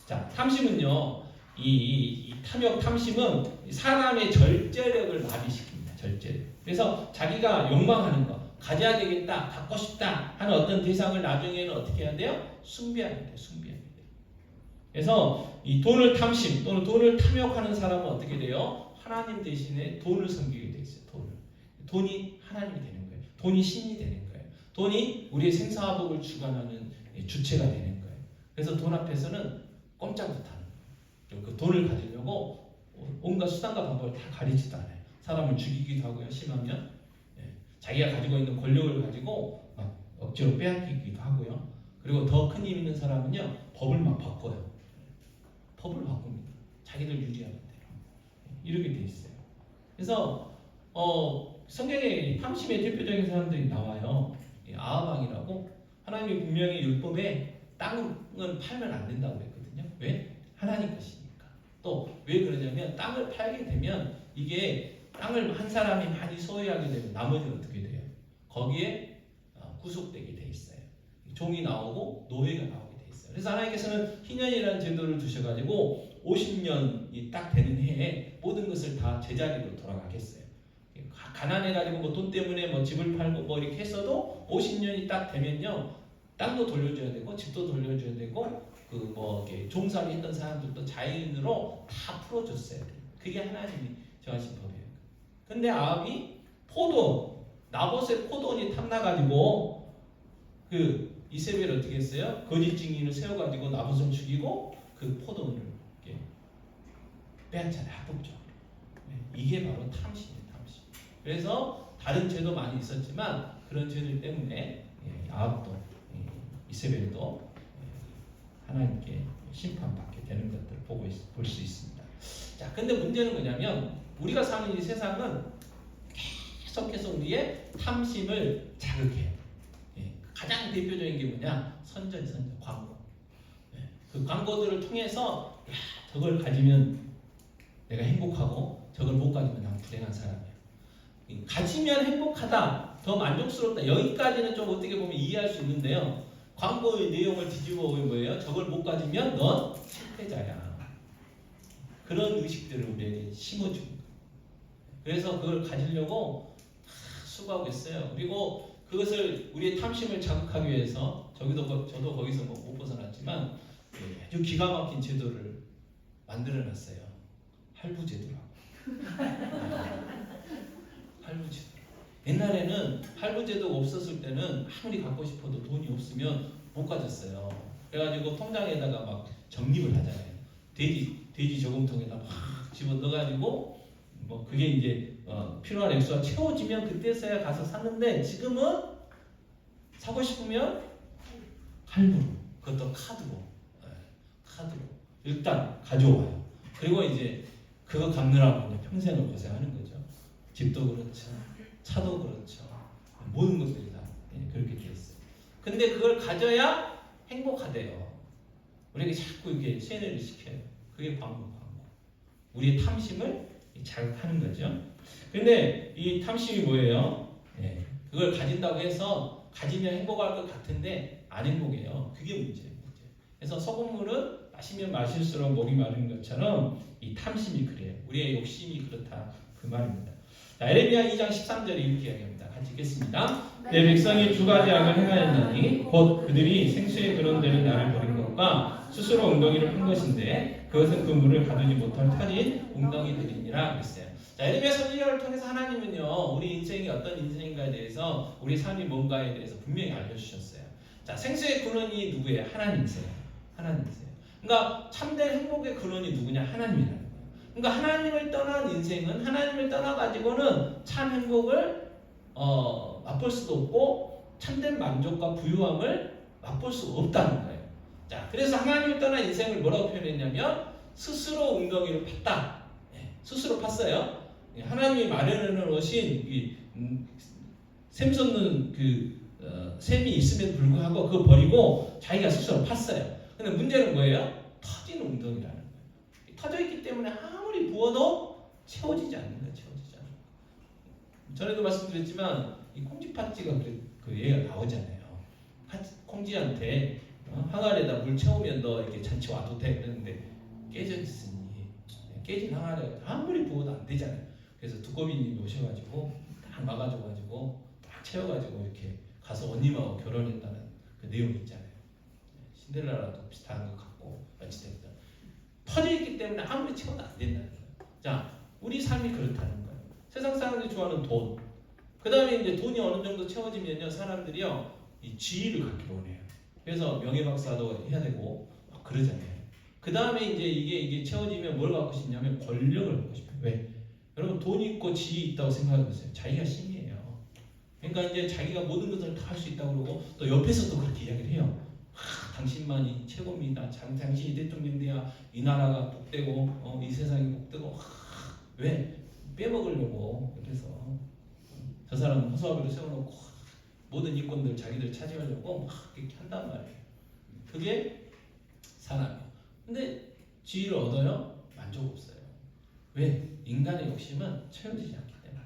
자, 탐심은요, 이 탐심은 사람의 절제력을 마비시킵니다. 절제력. 그래서 자기가 욕망하는 거, 가져야 되겠다, 갖고 싶다 하는 어떤 대상을 나중에는 어떻게 해야 돼요? 숭배하게 돼요. 숭배하게 돼요. 그래서 이 돈을 탐심 또는 돈을 탐욕하는 사람은 어떻게 돼요? 하나님 대신에 돈을 섬기게 돼 있어요. 돈이 하나님이 되는 거예요. 돈이 신이 되는 거예요. 돈이 우리의 생사화복을 주관하는 주체가 되는 거예요. 그래서 돈 앞에서는 꼼짝 못하는 거예요. 그 돈을 가지려고 온갖 수단과 방법을 다 가리지도 않아요. 사람을 죽이기도 하고요. 심하면 자기가 가지고 있는 권력을 가지고 막 억지로 빼앗기기도 하고요. 그리고 더 큰 힘 있는 사람은요, 법을 막 바꿔요. 법을 바꿉니다. 자기들 유리하는 대로. 이렇게 돼 있어요. 그래서 성경에 탐심의 대표적인 사람들이 나와요. 아하방이라고. 하나님이 분명히 율법에 땅은 팔면 안 된다고 그랬거든요. 왜? 하나님 것이니까. 또 왜 그러냐면 땅을 팔게 되면 이게 땅을 한 사람이 많이 소유하게 되면 나머지는 어떻게 돼요? 거기에 구속되게 돼 있어요. 종이 나오고 노예가 나오게 돼 있어요. 그래서 하나님께서는 희년이라는 제도를 두셔가지고 50년이 딱 되는 해에 모든 것을 다 제자리로 돌아가겠어요. 가난해가지고 뭐 돈 때문에 뭐 집을 팔고 뭐 이렇게 했어도 50년이 딱 되면요, 땅도 돌려줘야 되고 집도 돌려줘야 되고 그 뭐 종살이 했던 사람들도 자연으로 다 풀어줬어야 돼요. 그게 하나님이 정하신 법이에요. 근데 아합이 나봇의 포도원이 탐나가지고 그 이세벨 어떻게 했어요? 거짓 증인을 세워가지고 나봇을 죽이고 그 포도원을 이렇게 빼앗잖아요. 합법적으로. 이게 바로 탐심이에요. 탐심. 그래서 다른 죄도 많이 있었지만 그런 죄들 때문에 아합도 이세벨도 하나님께 심판받게 되는 것들을 볼 수 있습니다. 자, 근데 문제는 뭐냐면 우리가 사는 이 세상은 계속해서 우리의 탐심을 자극해요. 가장 대표적인 게 뭐냐? 선전, 광고. 그 광고들을 통해서 저걸 가지면 내가 행복하고 저걸 못 가지면 난 불행한 사람이야. 가지면 행복하다, 더 만족스럽다. 여기까지는 좀 어떻게 보면 이해할 수 있는데요. 광고의 내용을 뒤집어 보면 뭐예요? 저걸 못 가지면 넌 실패자야. 그런 의식들을 우리에게 심어주는 거예요. 그래서 그걸 가지려고 수고하고 있어요. 그리고 그것을 우리의 탐심을 자극하기 위해서 저도 거기서 못 벗어났지만 아주 기가 막힌 제도를 만들어놨어요. 할부제도라고. 할부제도. 옛날에는 할부제도가 없었을 때는 아무리 갖고 싶어도 돈이 없으면 못 가졌어요. 그래가지고 통장에다가 막 적립을 하잖아요. 돼지 저금통에다 막 탁 집어 넣어가지고 뭐 그게 이제 필요한 액수가 채워지면 그때서야 가서 샀는데 지금은 사고 싶으면 할부로, 그것도 카드로, 카드로 일단 가져와요. 그리고 이제 그거 갚느라고 이제 평생을 고생하는 거죠. 집도 그렇죠, 차도 그렇죠, 모든 것들이 다 그렇게 돼 있어요. 근데 그걸 가져야 행복하대요. 우리에게 자꾸 이렇게 세뇌를 시켜요. 그게 광고. 우리의 탐심을 자극하는 거죠. 근데 이 탐심이 뭐예요? 그걸 가진다고 해서 가지면 행복할 것 같은데 안 행복해요. 그게 문제예요. 그래서 소금물은 마시면 마실수록 목이 마른 것처럼 이 탐심이 그래요. 우리의 욕심이 그렇다. 그 말입니다. 자, 에레미야 2장 13절에 이렇게 이야기합니다. 같이 읽겠습니다. 내 백성이 두 가지 악을 행하였나니 곧 그들이 생수의 근원되는 나를 버린 것과 스스로 웅덩이를 판 것인데 그것은 그 물을 가두지 못할 터진 웅덩이들이니라 그랬어요. 자, 에레미야 선지자를 통해서 하나님은요 우리 인생이 어떤 인생인가에 대해서 우리 삶이 뭔가에 대해서 분명히 알려주셨어요. 자, 생수의 근원이 누구예요? 하나님이세요. 하나님이세요. 그러니까 참된 행복의 근원이 누구냐? 하나님이라는 거예요. 그러니까 하나님을 떠난 인생은 하나님을 떠나가지고는 참 행복을 맛볼 수도 없고 참된 만족과 부유함을 맛볼 수 없다는 거예요. 자, 그래서 하나님을 떠난 인생을 뭐라고 표현했냐면 스스로 웅덩이를 팠다. 스스로 팠어요. 하나님이 마련해 놓으신 샘 솟는 샘이 있음에도 불구하고 그거 버리고 자기가 스스로 팠어요. 근데 문제는 뭐예요? 터진 웅덩이라는 거예요. 터져 있기 때문에 아무리 부어도 채워지지 않는 거예요. 채워지지 않는 거예요. 전에도 말씀드렸지만 이 콩쥐팥쥐가 그 얘가 나오잖아요. 콩쥐한테 항아리에다 물 채우면 너 이렇게 잔치 와도 돼 그랬는데 깨져 있으니 깨진 항아리가 아무리 부어도 안 되잖아요. 그래서 두꺼비님이 오셔가지고 딱 막아줘가지고 딱 채워가지고 이렇게 가서 언니하고 결혼했다는 그 내용 있잖아요. 신데렐라도 비슷한 것 같고 어찌됐든 터져 있기 때문에 아무리 채워도 안 된다는 거예요. 자, 우리 삶이 그렇다는 거예요. 세상 사람들이 좋아하는 돈. 그 다음에 이제 돈이 어느 정도 채워지면요 사람들이요 이 지위를 갖기로 원해요. 그래서 명예박사도 해야 되고 막 그러잖아요. 그 다음에 이제 이게 채워지면 뭘 갖고 싶냐면 권력을 갖고 싶어요. 왜? 여러분 돈 있고 지위 있다고 생각해보세요. 자기가 신이에요. 그러니까 이제 자기가 모든 것을 다 할 수 있다고 그러고 또 옆에서도 그렇게 이야기를 해요. 당신만이 최고입니다. 당신이 대통령 돼야 이 나라가 복되고 이 세상이 복되고 왜? 빼먹으려고. 그래서 저 사람은 허수아비로 세워놓고 모든 인권들 자기들 차지하려고 막 이렇게 한단 말이에요. 그게 사람이에요. 근데 지위를 얻어요? 만족 없어요. 왜? 인간의 욕심은 채워지지 않기 때문에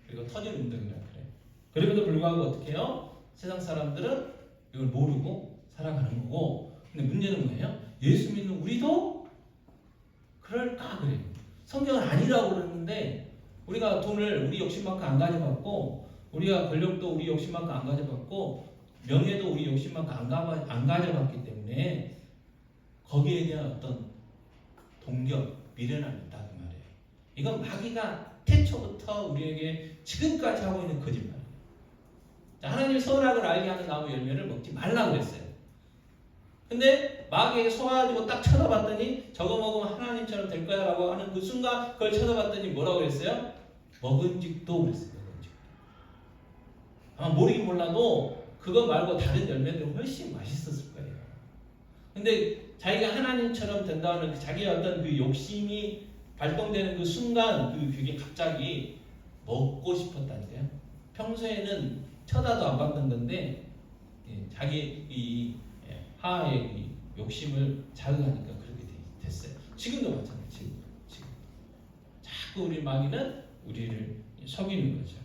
그리고 터질 운동이라 그래요. 그럼에도 불구하고 어떻게 해요? 세상 사람들은 이걸 모르고 살아가는 거고 근데 문제는 뭐예요? 예수 믿는 우리도 그럴까 그래요. 성경은 아니라고 그러는데 우리가 돈을 우리 욕심만큼 안 가져갔고 우리가 권력도 우리 욕심만큼 안 가져갔고 명예도 우리 욕심만큼 안 가져갔기 때문에 거기에 대한 어떤 동경, 미련함이 있다 그 말이에요. 이건 마귀가 태초부터 우리에게 지금까지 하고 있는 거짓말이에요. 하나님의 선악을 알게 하는 나무 열매를 먹지 말라고 그랬어요. 근데 마귀에게 속아가지고 딱 쳐다봤더니 저거 먹으면 하나님처럼 될 거야 라고 하는 그 순간 그걸 쳐다봤더니 뭐라고 그랬어요? 먹은직도 그랬어요. 먹은직도. 아마 모르긴 몰라도 그거 말고 다른 열매들은 훨씬 맛있었을 거예요. 근데 자기가 하나님처럼 된다는 자기의 어떤 그 욕심이 발동되는 그 순간 그게 갑자기 먹고 싶었다는데요. 평소에는 쳐다도 안 봤던 건데 자기 이 하의 이 욕심을 자극하니까 그렇게 됐어요. 지금도 마찬가지예요. 지금 자꾸 우리 마귀는 우리를 속이는 거죠.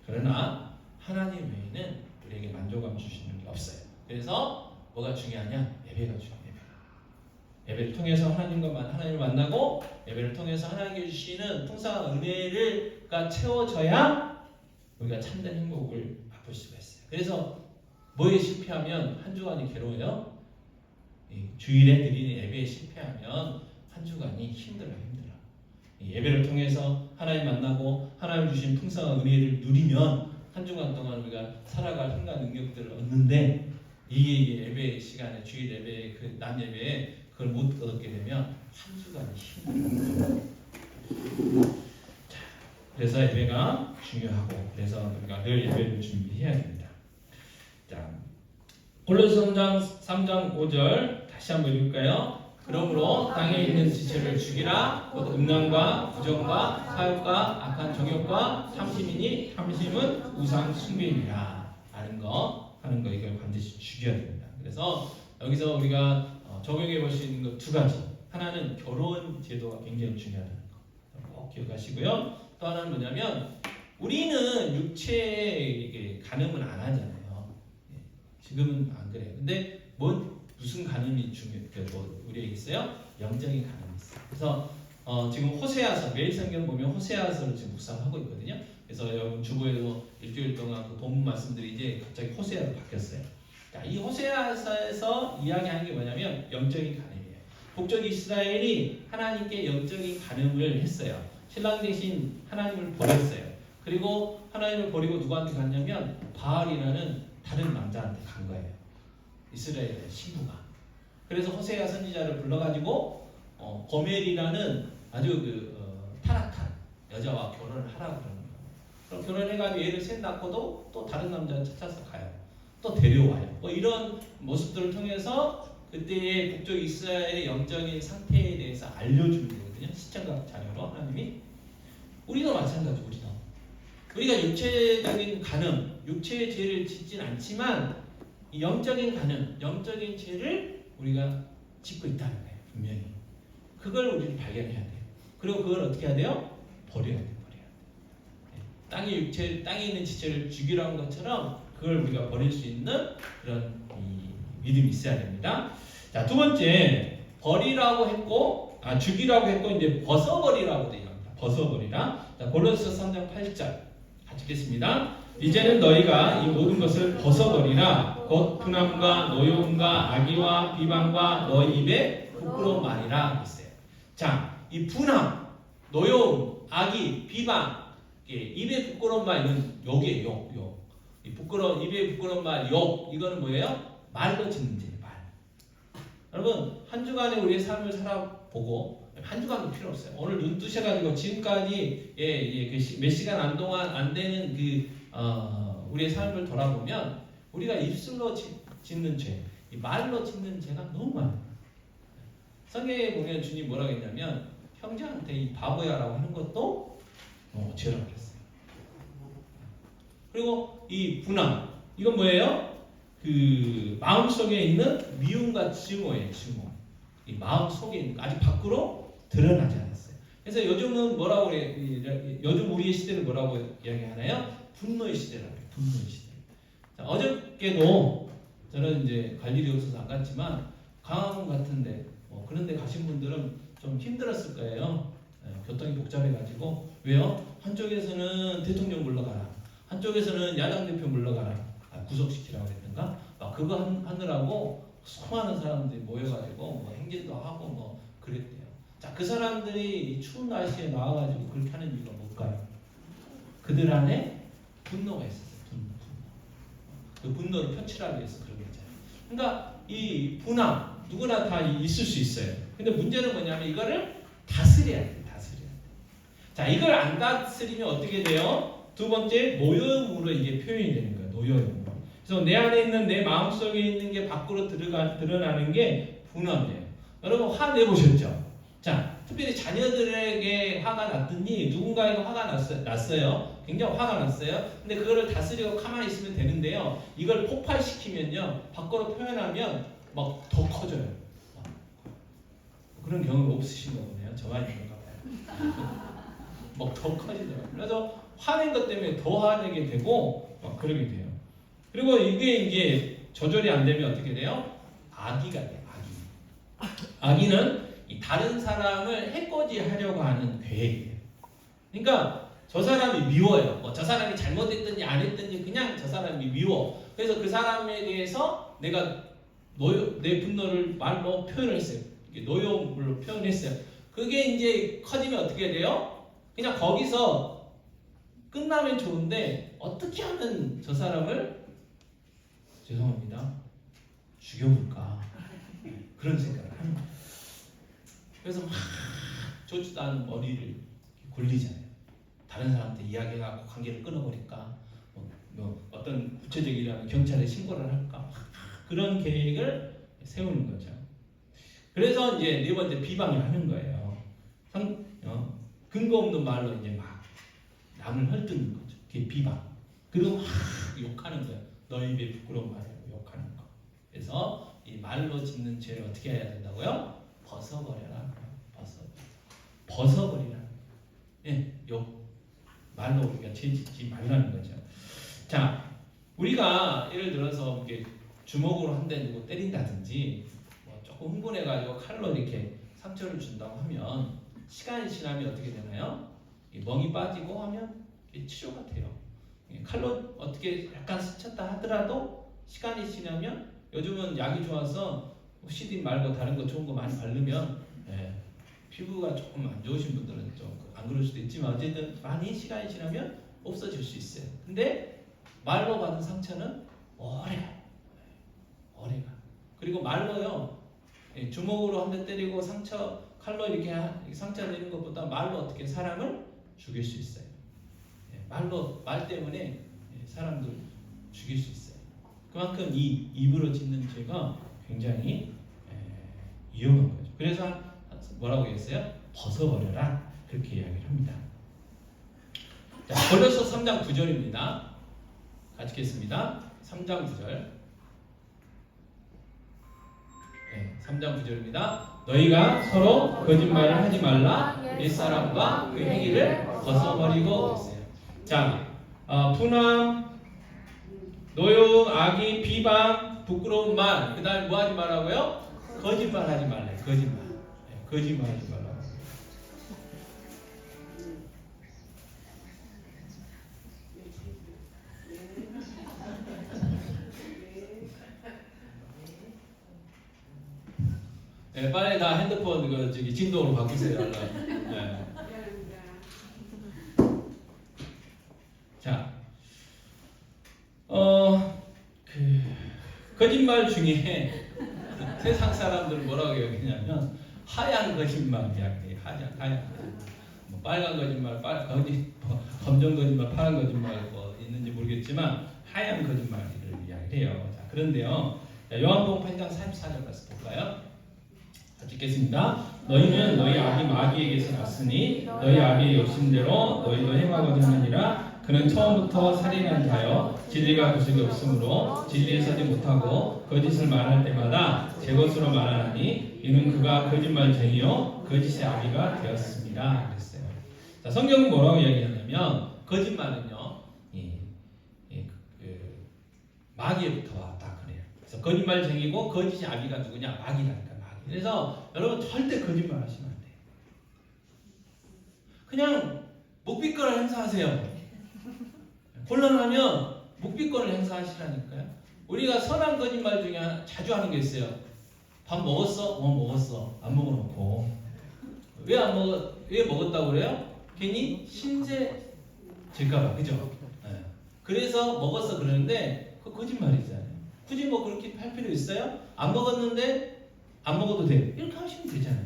그러나 하나님 외에는 우리에게 만족감 주시는 게 없어요. 그래서 뭐가 중요하냐? 예배가 중요해요. 예배를 통해서 하나님을 만나고 예배를 통해서 하나님께 주시는 풍성한 은혜가 채워져야 우리가 참된 행복을 맛볼 수가 있어요. 그래서 뭐에 실패하면 한 주간이 괴로워요? 주일에 드리는 예배에 실패하면 한 주간이 힘들어요. 예배를 통해서 하나님 만나고 하나님 주신 풍성한 은혜를 누리면 한 주간 동안 우리가 살아갈 힘과 능력들을 얻는데 이게 예배 시간에 주일 예배 그 낮 예배에 그걸 못 얻게 되면 한 주간이 힘들어요. 자, 그래서 예배가 중요하고 그래서 우리가 늘 예배를 준비해야 됩니다. 자, 골로새 3장 5절 다시 한번 읽을까요? 그러므로 땅에 있는 지체를 죽이라. 곧 음란과 부정과 사욕과 악한 정욕과 탐심이니 탐심은 우상 숭배이니라. 하는 거 이걸 반드시 죽여야 됩니다. 그래서 여기서 우리가 적용해 볼 수 있는 것 두 가지. 하나는 결혼 제도가 굉장히 중요하다는 거 꼭 기억하시고요. 또 하나는 뭐냐면 우리는 육체에 간음은 안 하잖아요. 지금은 안 그래요. 근데 무슨 간음이 우리에게 있어요? 영적인 간음이 있어요. 그래서 지금 호세아서 매일 성경 보면 호세아서를 지금 묵상하고 있거든요. 그래서 여러분 주보에도 일주일 동안 그 본문 말씀들이 이제 갑자기 호세아로 바뀌었어요. 자, 이 호세아서에서 이야기하는 게 뭐냐면 영적인 간음이에요. 북쪽 이스라엘이 하나님께 영적인 간음을 했어요. 신랑 대신 하나님을 버렸어요. 그리고 하나님을 버리고 누구한테 갔냐면 바알이라는 다른 남자한테 간 거예요. 이스라엘의 신부가. 그래서 호세아 선지자를 불러가지고 고멜이라는 아주 타락한 여자와 결혼을 하라고 그러는 거예요. 그럼 결혼해가지고 얘를 셋 낳고도 또 다른 남자를 찾아서 가요. 또 데려와요. 이런 모습들을 통해서 그때의 북쪽 이스라엘의 영적인 상태에 대해서 알려주는 거거든요. 시청각 자료로 하나님이. 우리도 마찬가지. 우리가 육체적인 간음, 육체의 죄를 짓진 않지만 이 영적인 간음, 영적인 죄를 우리가 짓고 있다는 거예요. 분명히. 그걸 우리는 발견해야 돼요. 그리고 그걸 어떻게 해야 돼요? 버려야 돼요. 땅에 있는 지체를 죽이라는 것처럼 그걸 우리가 버릴 수 있는 그런 믿음이 있어야 됩니다. 자, 두 번째, 버리라고 했고, 죽이라고 했고, 이제 벗어버리라고 되어 있습니다. 벗어버리라. 자, 골로새서 3장 8절. 같이 읽겠습니다. 이제는 너희가 이 모든 것을 벗어버리라. 곧 분함과 노여움과 악의와 비방과 너희 입에 부끄러운 말이라 했어요. 자, 이 분함, 노여움, 악의, 비방, 입에 부끄러운 말 이건 욕이에요. 욕. 이 입에 부끄러운 말, 욕. 이거는 뭐예요? 말로 짓는 죄, 말. 여러분, 한 주간에 우리의 삶을 살아보고 한 주간도 필요 없어요. 오늘 눈 뜨셔가지고 지금까지 몇 시간 안 되는 우리의 삶을 돌아보면 우리가 입술로 짓는 죄, 이 말로 짓는 죄가 너무 많아요. 성경에 보면 주님 뭐라고 했냐면 형제한테 이 바보야라고 하는 것도 죄라고 했어요. 그리고 이 분함, 이건 뭐예요? 그 마음 속에 있는 미움과 증오예요. 증오. 이 마음 속에 있는 거 아직 밖으로 드러나지 않았어요. 그래서 요즘은 뭐라고 그래요? 요즘 우리의 시대를 뭐라고 이야기하나요? 분노의 시대라고 해요. 분노의 시대. 자, 어저께도 저는 이제 갈 일이 없어서 안 갔지만 강화문 같은데 그런데 가신 분들은 좀 힘들었을 거예요. 교통이 복잡해가지고. 왜요? 한쪽에서는 대통령 물러가라, 한쪽에서는 야당 대표 물러가라, 구속시키라고 했던가, 그거 하느라고 수많은 사람들이 모여가지고 행진도 하고 그랬대요. 자, 그 사람들이 이 추운 날씨에 나와가지고 그렇게 하는 이유가 뭘까요? 그들 안에 분노가 있었어요. 그 분노를 표출하기 위해서 그런 거잖아요. 그러니까 이 분함 누구나 다 있을 수 있어요. 근데 문제는 뭐냐면 이거를 다스려야 돼요. 자, 이걸 안 다스리면 어떻게 돼요? 두 번째, 노여움으로 이게 표현이 되는 거예요. 노여움으로. 그래서 내 안에 있는 내 마음속에 있는 게 밖으로 드러나는 게 분함이에요. 여러분 화 내보셨죠? 자, 특별히 자녀들에게 화가 났더니 누군가에게 화가 났어요. 굉장히 화가 났어요. 근데 그거를 다스리고 가만히 있으면 되는데요. 이걸 폭발시키면요, 밖으로 표현하면 막 더 커져요. 그런 경험 없으신가 보네요. 저만 있는가 봐요. 막 더 커지더라고요. 그래서 화낸 것 때문에 더 화내게 되고 막 그러게 돼요. 그리고 이게 이제 조절이 안 되면 어떻게 돼요? 악의가 돼요. 악의는 다른 사람을 해코지하려고 하는 계획이에요. 그러니까 저 사람이 미워요. 저 사람이 잘못했든지 안 했든지 그냥 저 사람이 미워. 그래서 그 사람에 대해서 내가 내 분노를 말로 표현을 했어요. 노여움으로 표현했어요. 그게 이제 커지면 어떻게 돼요? 그냥 거기서 끝나면 좋은데 어떻게 하면 저 사람을 죄송합니다 죽여볼까, 그런 생각을 하는 거예요. 그래서 막 좋지도 않은 머리를 돌리잖아요. 다른 사람한테 이야기해갖고 관계를 끊어버릴까? 뭐 어떤 구체적이라면 경찰에 신고를 할까? 그런 계획을 세우는 거죠. 그래서 이제 네 번째 비방을 하는 거예요. 근거 없는 말로 이제 막 남을 헐뜯는 거죠. 그게 비방. 그리고 막 욕하는 거예요. 너 입에 부끄러운 말이라고 욕하는 거. 그래서 이 말로 짓는 죄를 어떻게 해야 된다고요? 벗어버려라. 벗어버리라. 예, 욕. 말로 우리가 죄 짓지 말라는 거죠. 자, 우리가 예를 들어서 이렇게 주먹으로 한 대 누구 때린다든지 뭐 조금 흥분해가지고 칼로 이렇게 상처를 준다고 하면 시간이 지나면 어떻게 되나요? 멍이 빠지고 하면 치료가 돼요. 칼로 어떻게 약간 스쳤다 하더라도 시간이 지나면 요즘은 약이 좋아서 시딘 말고 다른 거 좋은 거 많이 바르면 피부가 조금 안 좋으신 분들은 좀 안 그럴 수도 있지만 어쨌든 많이 시간이 지나면 없어질 수 있어요. 근데 말로 받은 상처는 오래가. 그리고 말로요, 주먹으로 한 대 때리고 칼로 이렇게 상처 내는 것보다 말로 어떻게 사람을 죽일 수 있어요. 말 때문에 사람들 죽일 수 있어요. 그만큼 이 입으로 짓는 죄가 굉장히 위험한 거죠. 그래서 뭐라고 했어요? 벗어버려라. 그렇게 이야기를 합니다. 자, 골로새 3장 9절입니다. 같이 읽겠습니다. 3장 9절. 3장 9절입니다. 너희가 서로 거짓말을 하지 말라. 옛사람과 그 행위를 벗어버리고 있어요. 자, 분함, 노여움, 악의, 비방, 부끄러운 말, 그 다음에 뭐 하지 말라고요? 거짓말 하지 말래. 거짓말 하지 말라고. 빨리 다 핸드폰 진동으로 바꾸세요. 자, 거짓말 중에 세상 사람들은 뭐라고 얘기하냐면 하얀 거짓말 이야기해요. 하얀. 뭐 빨간 거짓말, 검정 거짓말, 파란 거짓말 뭐 있는지 모르겠지만 하얀 거짓말을 이야기해요. 자, 그런데요, 요한복음 8장 44절 가서 볼까요? 같이 읽겠습니다. 너희는 너희 아비 마귀에게서 났으니 너희 아비의 욕심대로 너희도 행하고자 하느니라. 그는 처음부터 살인한 자여 진리가 그 속에 없으므로 진리에 서지 못하고 거짓을 말할 때마다 제 것으로 말하나니 이는 그가 거짓말쟁이요 거짓의 아비가 되었습니다. 그랬어요. 자, 성경은 뭐라고 이야기하냐면 거짓말은요 마귀부터 왔다 그래요. 그래서 거짓말쟁이고 거짓의 아비가 누구냐? 마귀라니까. 그래서 여러분 절대 거짓말 하시면 안 돼요. 그냥 묵비권을 행사하세요. 곤란하면 묵비권을 행사하시라니까요. 우리가 선한 거짓말 중에 자주 하는 게 있어요. 밥 먹었어? 먹었어. 안 먹어놓고. 왜 먹었다고 그래요? 괜히 신세 질까봐. 그죠? 그래서 먹었어 그러는데 그거 거짓말이잖아요. 굳이 뭐 그렇게 할 필요 있어요? 안 먹었는데 안 먹어도 돼. 이렇게 하시면 되잖아요.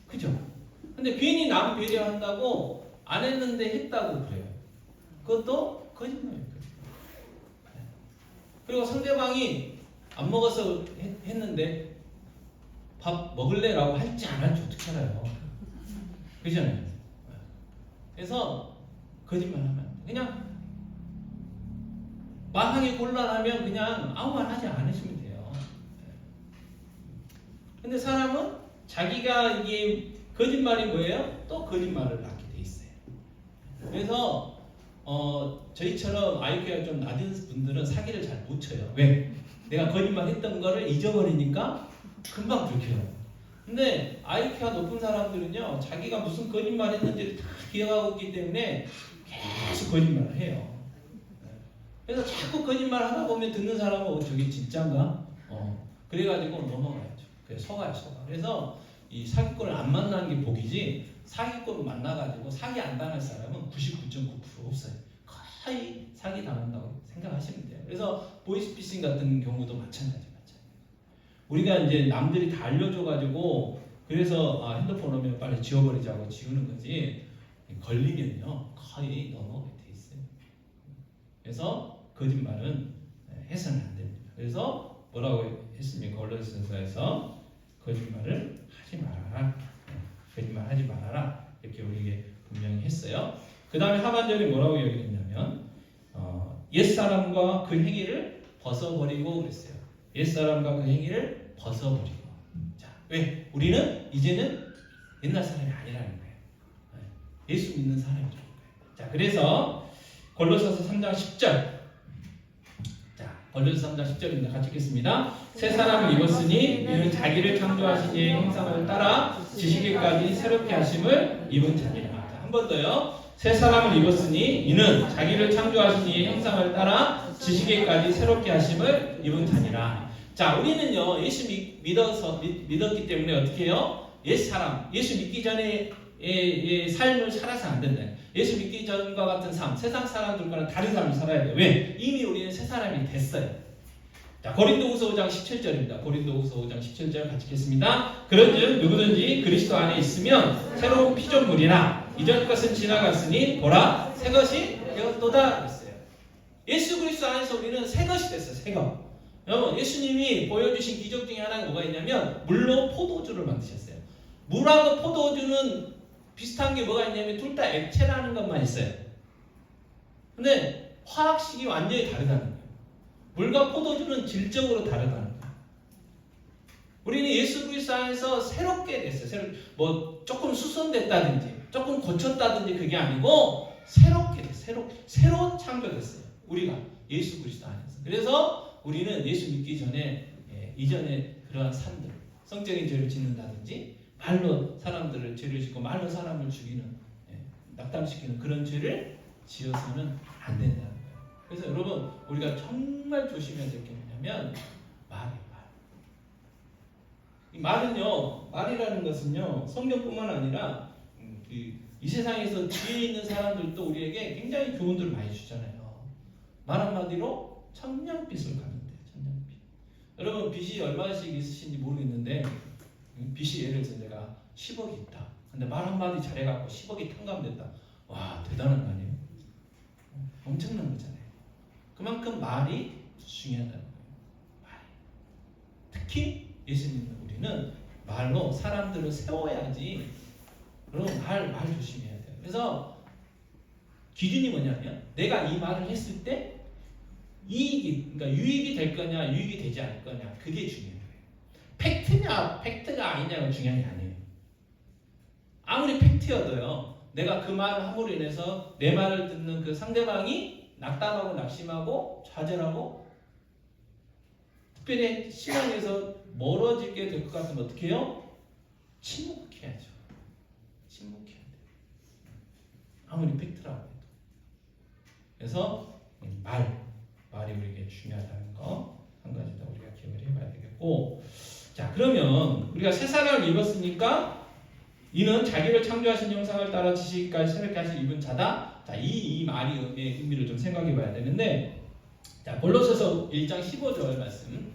그죠? 근데 괜히 남 배려한다고 안 했는데 했다고 그래요. 그것도 거짓말이에요. 그리고 상대방이 안 먹어서 했는데 밥 먹을래? 라고 할지 안 할지 어떻게 알아요? 그잖아요. 그래서 거짓말 하면 안 돼. 그냥 말하기 곤란하면 그냥 아무 말 하지 않으시면 돼요. 근데 사람은 자기가 이게 거짓말이 뭐예요? 또 거짓말을 낳게 돼 있어요. 그래서 저희처럼 IQ가 좀 낮은 분들은 사기를 잘 못 쳐요. 왜? 내가 거짓말 했던 거를 잊어버리니까 금방 들켜요. 근데 IQ가 높은 사람들은요, 자기가 무슨 거짓말 했는지를 다 기억하고 있기 때문에 계속 거짓말을 해요. 그래서 자꾸 거짓말 하다 보면 듣는 사람은 저게 진짠가? 그래가지고 넘어가야죠. 그래서 속아요. 그래서 이 사기꾼을 안 만나는 게 복이지, 사기꾼을 만나가지고 사기 안 당할 사람은 99.9% 없어요. 거의 사기 당한다고 생각하시면 돼요. 그래서 보이스피싱 같은 경우도 마찬가지예요. 우리가 이제 남들이 다 알려줘가지고 그래서 핸드폰 오면 빨리 지워버리자고 지우는 거지. 걸리면요 거의 넘어가게 돼 있어요. 그래서 거짓말은 해서는 안 됩니다. 그래서 뭐라고 했습니까? 골로새서에서 거짓말을 하지 말아라. 거짓말하지 말아라. 이렇게 우리에게 분명히 했어요. 그 다음에 하반절이 뭐라고 얘기했냐면 옛사람과 그 행위를 벗어버리고 그랬어요. 옛사람과 그 행위를 벗어버리고. 자, 왜? 우리는 이제는 옛날 사람이 아니라는 거예요. 예수 믿는 사람이라는 거예요. 자, 그래서 골로새서 3장 10절. 자, 골로새서 3장 10절입니다. 같이 읽겠습니다. 새 사람을 입었으니 이는 자기를 창조하신 이의 형상을 따라 지시기까지 새롭게 하심을 입은 자니라. 자, 한 번 더요. 새 사람을 입었으니 이는 자기를 창조하신 이의 형상을 따라 지시기까지 새롭게 하심을 입은 자니라. 자, 우리는요 예수 믿었기 때문에 어떻게 해요? 옛 사람, 예수 믿기 전에 삶을 살아서 안 된다. 예수 믿기 전과 같은 삶, 세상 사람들과는 다른 삶을 살아야 돼요. 왜? 이미 우리는 새 사람이 됐어요. 자, 고린도후서 5장 17절입니다. 고린도후서 5장 17절 같이 읽겠습니다. 그런즉 누구든지 그리스도 안에 있으면 새로운 피조물이라 이전 것은 지나갔으니 보라 새 것이 되었도다 그랬어요. 예수 그리스도 안에서 우리는 새 것이 됐어요. 새 것. 여러분, 예수님이 보여주신 기적 중에 하나가 뭐가 있냐면 물로 포도주를 만드셨어요. 물하고 포도주는 비슷한 게 뭐가 있냐면 둘 다 액체라는 것만 있어요. 근데 화학식이 완전히 다르다는 거예요. 물과 포도주는 질적으로 다르다는 거예요. 우리는 예수 그리스도 안에서 새롭게 됐어요. 뭐 조금 수선됐다든지 조금 고쳤다든지 그게 아니고 새롭게 됐어요. 새로 창조됐어요. 우리가 예수 그리스도 안에서. 그래서 우리는 예수 믿기 전에 이전에 그러한 삶들, 성적인 죄를 짓는다든지 말로 사람들을 죄를 짓고 말로 사람을 죽이는 낙담시키는 그런 죄를 지어서는 안 된다는 거예요. 그래서 여러분 우리가 정말 조심해야 될 게 뭐냐면 말이에요. 말. 이 말은요, 말이라는 것은요 성경뿐만 아니라 이 세상에서 뒤에 있는 사람들도 우리에게 굉장히 교훈들을 많이 주잖아요. 말 한마디로 천냥빚을 갚는데요. 천냥빚. 여러분 빚이 얼마씩 있으신지 모르겠는데 빚이 예를 들어서 내가 10억이 있다. 근데 말 한마디 잘해갖고 10억이 탕감됐다. 와, 대단한 거 아니에요? 엄청난 거잖아요. 그만큼 말이 중요하다는 거예요. 말. 특히 예수 믿는 우리는 말로 사람들을 세워야지. 여러분 말 조심해야 돼요. 그래서 기준이 뭐냐면 내가 이 말을 했을 때 그러니까 유익이 될 거냐 유익이 되지 않을 거냐 그게 중요해요. 팩트가 아니냐가 중요한 게 아니에요. 아무리 팩트여도요 내가 그 말을 함으로 인해서 내 말을 듣는 그 상대방이 낙담하고 낙심하고 좌절하고 특별히 신앙에서 멀어지게 될 것 같으면 어떻게 해요? 침묵해야죠. 침묵해야 돼요. 아무리 팩트라고 해도. 그래서 말이 우리에게 중요하다는 거 한 가지 더 우리가 기억을 해봐야 되겠고, 자 그러면 우리가 새 사람을 입었으니까 이는 자기를 창조하신 형상을 따라 지시기까지 새롭게 하신 입은 자다. 자, 이 말의 의미를 좀 생각해봐야 되는데, 자 골로새서 1장 15절 말씀.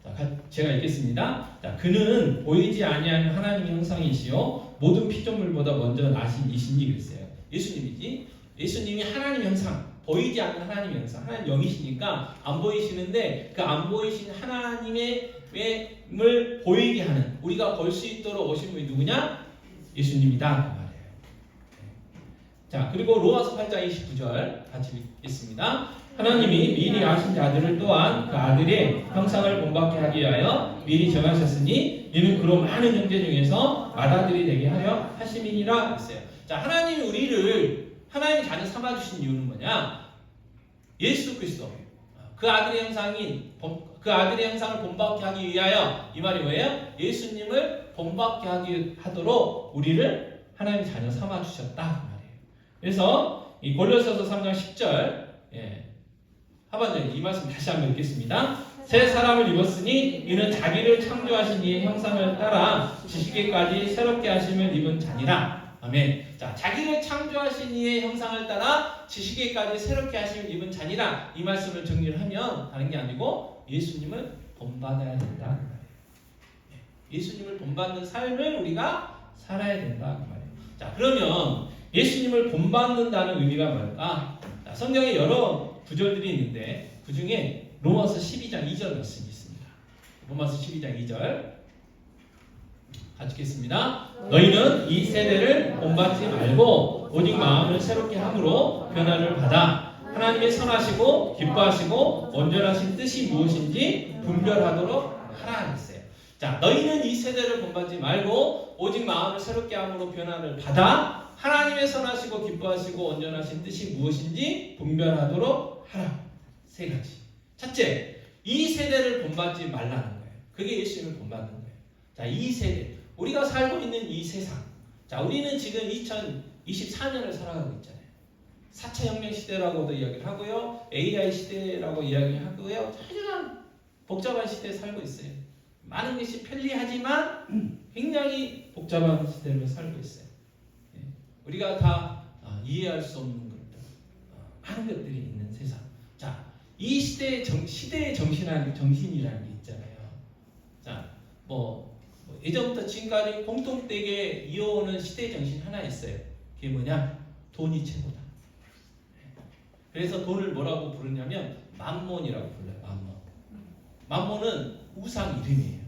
자, 제가 읽겠습니다. 자, 그는 보이지 아니하는 하나님의 형상이시요 모든 피조물보다 먼저 나신 이시니 그랬어요. 예수님이지. 예수님이 하나님 형상. 보이지 않는 하나님의 형상, 하나님 영이시니까 안 보이시는데 그 안 보이신 하나님의 을 보이게 하는 우리가 볼 수 있도록 오신 분이 누구냐? 예수님이다 그 말이에요. 자 그리고 로마서 8장 29절 같이 읽겠습니다. 하나님이 미리 아신 자들을 또한 그 아들의 형상을 본받게 하기 위하여 미리 정하셨으니 이는 그로 많은 형제 중에서 맏아들이 되게 하려 하심이니라 했어요. 자 하나님이 우리를 하나님 자녀 삼아주신 이유는 뭐냐? 예수 그리스도 그 아들의 형상을 본받게 하기 위하여 이 말이 뭐예요? 예수님을 본받게 하도록 우리를 하나님 자녀 삼아주셨다 그 말이에요. 그래서 이 골로새서 3장 10절 하반절에 이 말씀 다시 한번 읽겠습니다. 새 사람을 입었으니 이는 자기를 창조하신 이의 형상을 따라 지시기까지 새롭게 하심을 입은 자니라. 아멘. 자, 자기를 창조하신 이의 형상을 따라 지시기까지 새롭게 하심을 입은 자니라. 이 말씀을 정리를 하면 다른 게 아니고 예수님을 본받아야 된다. 예수님을 본받는 삶을 우리가 살아야 된다. 그 말이에요. 자, 그러면 예수님을 본받는다는 의미가 뭘까? 자, 성경에 여러 구절들이 있는데 그 중에 로마서 12장 2절 말씀이 있습니다. 로마서 12장 2절 같이 읽겠습니다. 너희는 이 세대를 본받지 말고 오직 마음을 새롭게 함으로 변화를 받아 하나님의 선하시고 기뻐하시고 온전하신 뜻이 무엇인지 분별하도록 하라 했어요. 자, 너희는 이 세대를 본받지 말고 오직 마음을 새롭게 함으로 변화를 받아 하나님의 선하시고 기뻐하시고 온전하신 뜻이 무엇인지 분별하도록 하라. 세 가지. 첫째, 이 세대를 본받지 말라는 거예요. 그게 예수님을 본받는 거예요. 자, 이 세대, 우리가 살고 있는 이 세상. 자, 우리는 지금 2024년을 살아가고 있잖아요. 4차 혁명 시대라고도 이야기를 하고요. AI 시대라고 이야기하고요. 하지만 복잡한 시대에 살고 있어요. 많은 것이 편리하지만 굉장히 복잡한 시대를 살고 있어요. 우리가 다 이해할 수 없는 것들, 많은 것들이 있는 세상. 자, 이 시대의 정신이라는 게 있잖아요. 자, 예전부터 지금까지 공통되게 이어오는 시대의 정신이 하나 있어요. 그게 뭐냐? 돈이 최고다. 그래서 돈을 뭐라고 부르냐면 만몬이라고 불러요. 만몬은 우상 이름이에요.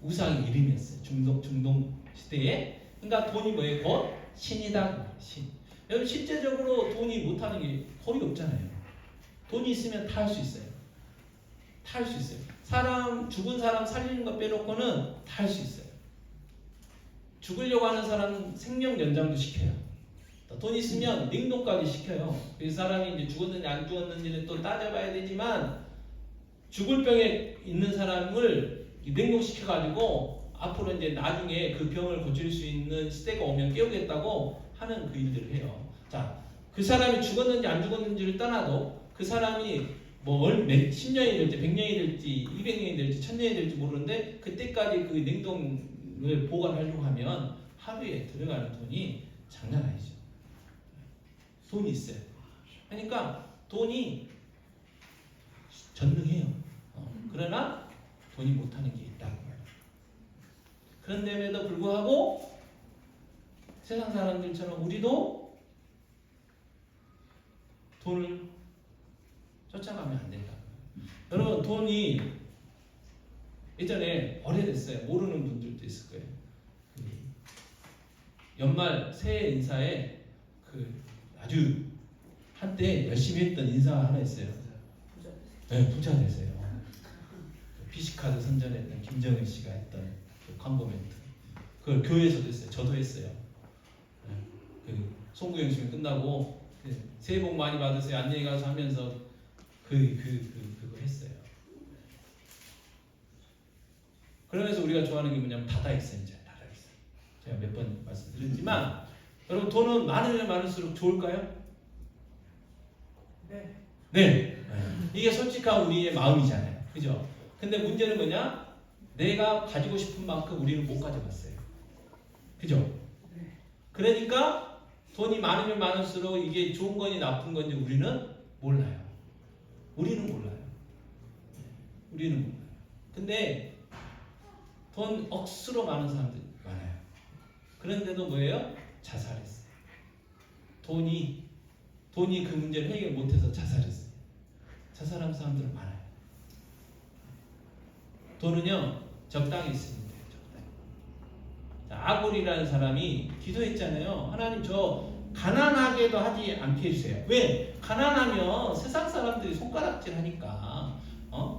우상 이름이었어요. 중동 시대에. 그러니까 돈이 뭐예요? 곧 신이다. 신. 여러분 실제적으로 돈이 못하는 게 거의 없잖아요. 돈이 있으면 다 할 수 있어요. 다 할 수 있어요. 죽은 사람 살리는 거 빼놓고는 다 할 수 있어요. 죽으려고 하는 사람 생명 연장도 시켜요. 돈 있으면 냉동까지 시켜요. 그 사람이 이제 죽었는지 안 죽었는지는 또 따져봐야 되지만 죽을 병에 있는 사람을 냉동시켜가지고 앞으로 이제 나중에 그 병을 고칠 수 있는 시대가 오면 깨우겠다고 하는 그 일들을 해요. 자, 그 사람이 죽었는지 안 죽었는지를 떠나도 그 사람이 10년이 될지 100년이 될지 200년이 될지 1000년이 될지 모르는데 그때까지 그 냉동을 보관하려고 하면 하루에 들어가는 돈이 장난 아니죠. 돈이 있어요. 그러니까 돈이 전능해요. 그러나 돈이 못하는 게 있다고 해요. 그런데에도 불구하고 세상 사람들처럼 우리도 돈을 쫓아가면 안 된다. 여러분 돈이 예전에 오래됐어요. 모르는 분들도 있을 거예요. 연말 새해 인사에 아주 한때 열심히 했던 인사가 하나 있어요. 네, 부자 되세요. 피시카드 선전했던 김정은 씨가 했던 그 광고 멘트. 그걸 교회에서도 했어요. 저도 했어요. 송구영 씨가 끝나고 새해 복 많이 받으세요. 안녕히 가서 하면서 그거 했어요. 그러면서 우리가 좋아하는 게 뭐냐면 다다익선이죠. 다다익선. 제가 몇 번 말씀드렸지만 여러분 돈은 많으면 많을수록 좋을까요? 네. 이게 솔직한 우리의 마음이잖아요. 그죠? 근데 문제는 뭐냐? 내가 가지고 싶은 만큼 우리는 못 가져갔어요. 그죠? 그러니까 돈이 많으면 많을수록 이게 좋은 건지 나쁜 건지 우리는 몰라요. 우리는 몰라요. 근데 돈 억수로 많은 사람들이 많아요. 그런데도 뭐예요? 자살했어요. 돈이 그 문제를 해결 못해서 자살했어요. 자살한 사람들은 많아요. 돈은요 적당히 있으면 돼요. 적당히. 자, 아골이라는 사람이 기도했잖아요. 하나님 저 가난하게도 하지 않게 해주세요. 왜? 가난하면 세상 사람들이 손가락질 하니까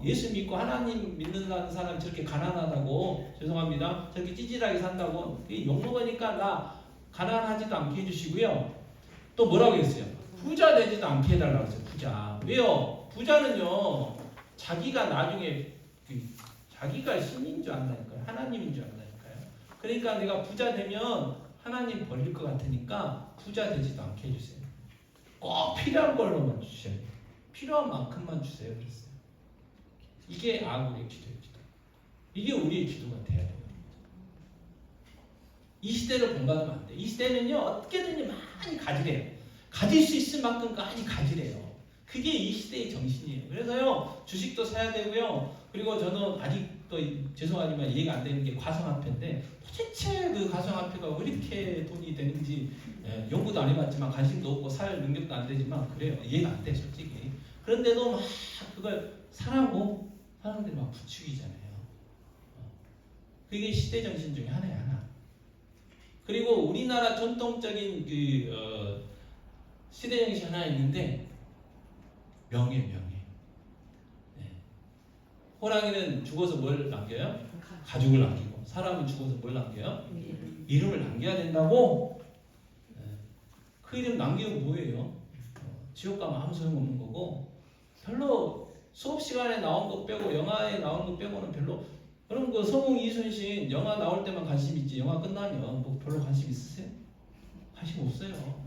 예수 믿고 하나님 믿는 사람 저렇게 가난하다고 죄송합니다. 저렇게 찌질하게 산다고 욕먹으니까 나 가난하지도 않게 해주시고요. 또 뭐라고 했어요? 부자 되지도 않게 해달라고 했어요. 부자. 왜요? 부자는요 자기가 나중에 자기가 신인 줄 안다니까요. 하나님인 줄 안다니까요. 그러니까 내가 부자 되면 하나님 버릴 것 같으니까 부자 되지도 않게 해주세요. 꼭 필요한 걸로만 주셔야 돼요. 필요한 만큼만 주세요. 그랬어요. 이게 아굴의 기도예요. 이게 우리의 기도가 돼야 돼요. 이 시대를 본받으면 안 돼요. 이 시대는요 어떻게든지 많이 가지래요. 가질 수 있을 만큼까지 가지래요. 그게 이 시대의 정신이에요. 그래서요 주식도 사야 되고요. 그리고 저는 아직도 또 죄송하지만 이해가 안 되는 게 가상화폐인데 도대체 그 가상화폐가 왜 이렇게 돈이 되는지 연구도 안 해봤지만 관심도 없고 살 능력도 안 되지만 그래요. 이해가 안 돼 솔직히. 그런데도 막 그걸 사라고 사람들이 막 부추기잖아요. 그게 시대 정신 중에 하나야 하나. 그리고 우리나라 전통적인 그 시대 정신 하나 있는데 명예. 네. 호랑이는 죽어서 뭘 남겨요? 가죽을 남기고 사람은 죽어서 뭘 남겨요? 이름을 남겨야 된다고. 네. 그 이름 남기면 뭐예요? 지옥 가면 아무 소용없는 거고 별로 수업 시간에 나온 거 빼고 영화에 나오는 거 빼고는 별로. 그럼 그 서ung 이순신 영화 나올 때만 관심 있지 영화 끝나면 뭐 별로 관심 있으세요? 관심 없어요.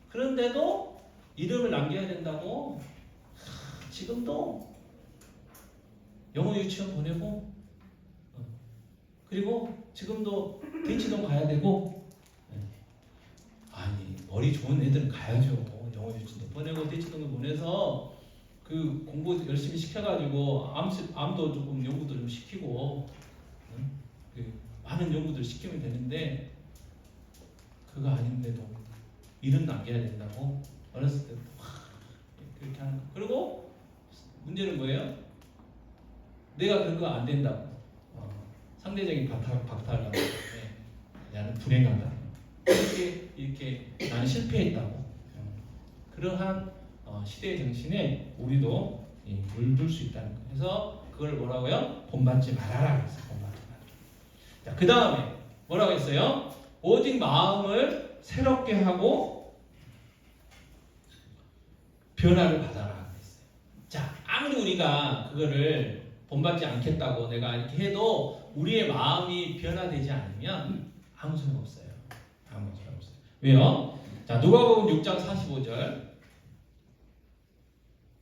그런데도 이름을 남겨야 된다고 지금도 영어 유치원 보내고 그리고 지금도 대치동 가야 되고 아니 머리 좋은 애들은 가야죠. 영어 유치원도 보내고 대치동도 보내서 그 공부 열심히 시켜가지고 암도 조금 연구도 좀 시키고 그 많은 연구들 시키면 되는데 그거 아닌데도 이름 남겨야 된다고 어렸을 때부터 그렇게 하는 거. 그리고 문제는 뭐예요? 내가 그런 거 안 된다고 상대적인 박탈을 하고 나는 불행하다 이렇게 나는 실패했다고 그러한 시대의 정신에 우리도 물들 수 있다는 거예요. 그래서 그걸 뭐라고요? 본받지 말아라 그랬어요. 본받지 말아라. 자, 그 다음에 뭐라고 했어요? 오직 마음을 새롭게 하고 변화를 받아라 그랬어요. 자, 아무리 우리가 그거를 본받지 않겠다고 내가 이렇게 해도 우리의 마음이 변화되지 않으면 아무 소용 없어요. 아무 소용 없어요. 왜요? 자, 누가복음 6장 45절.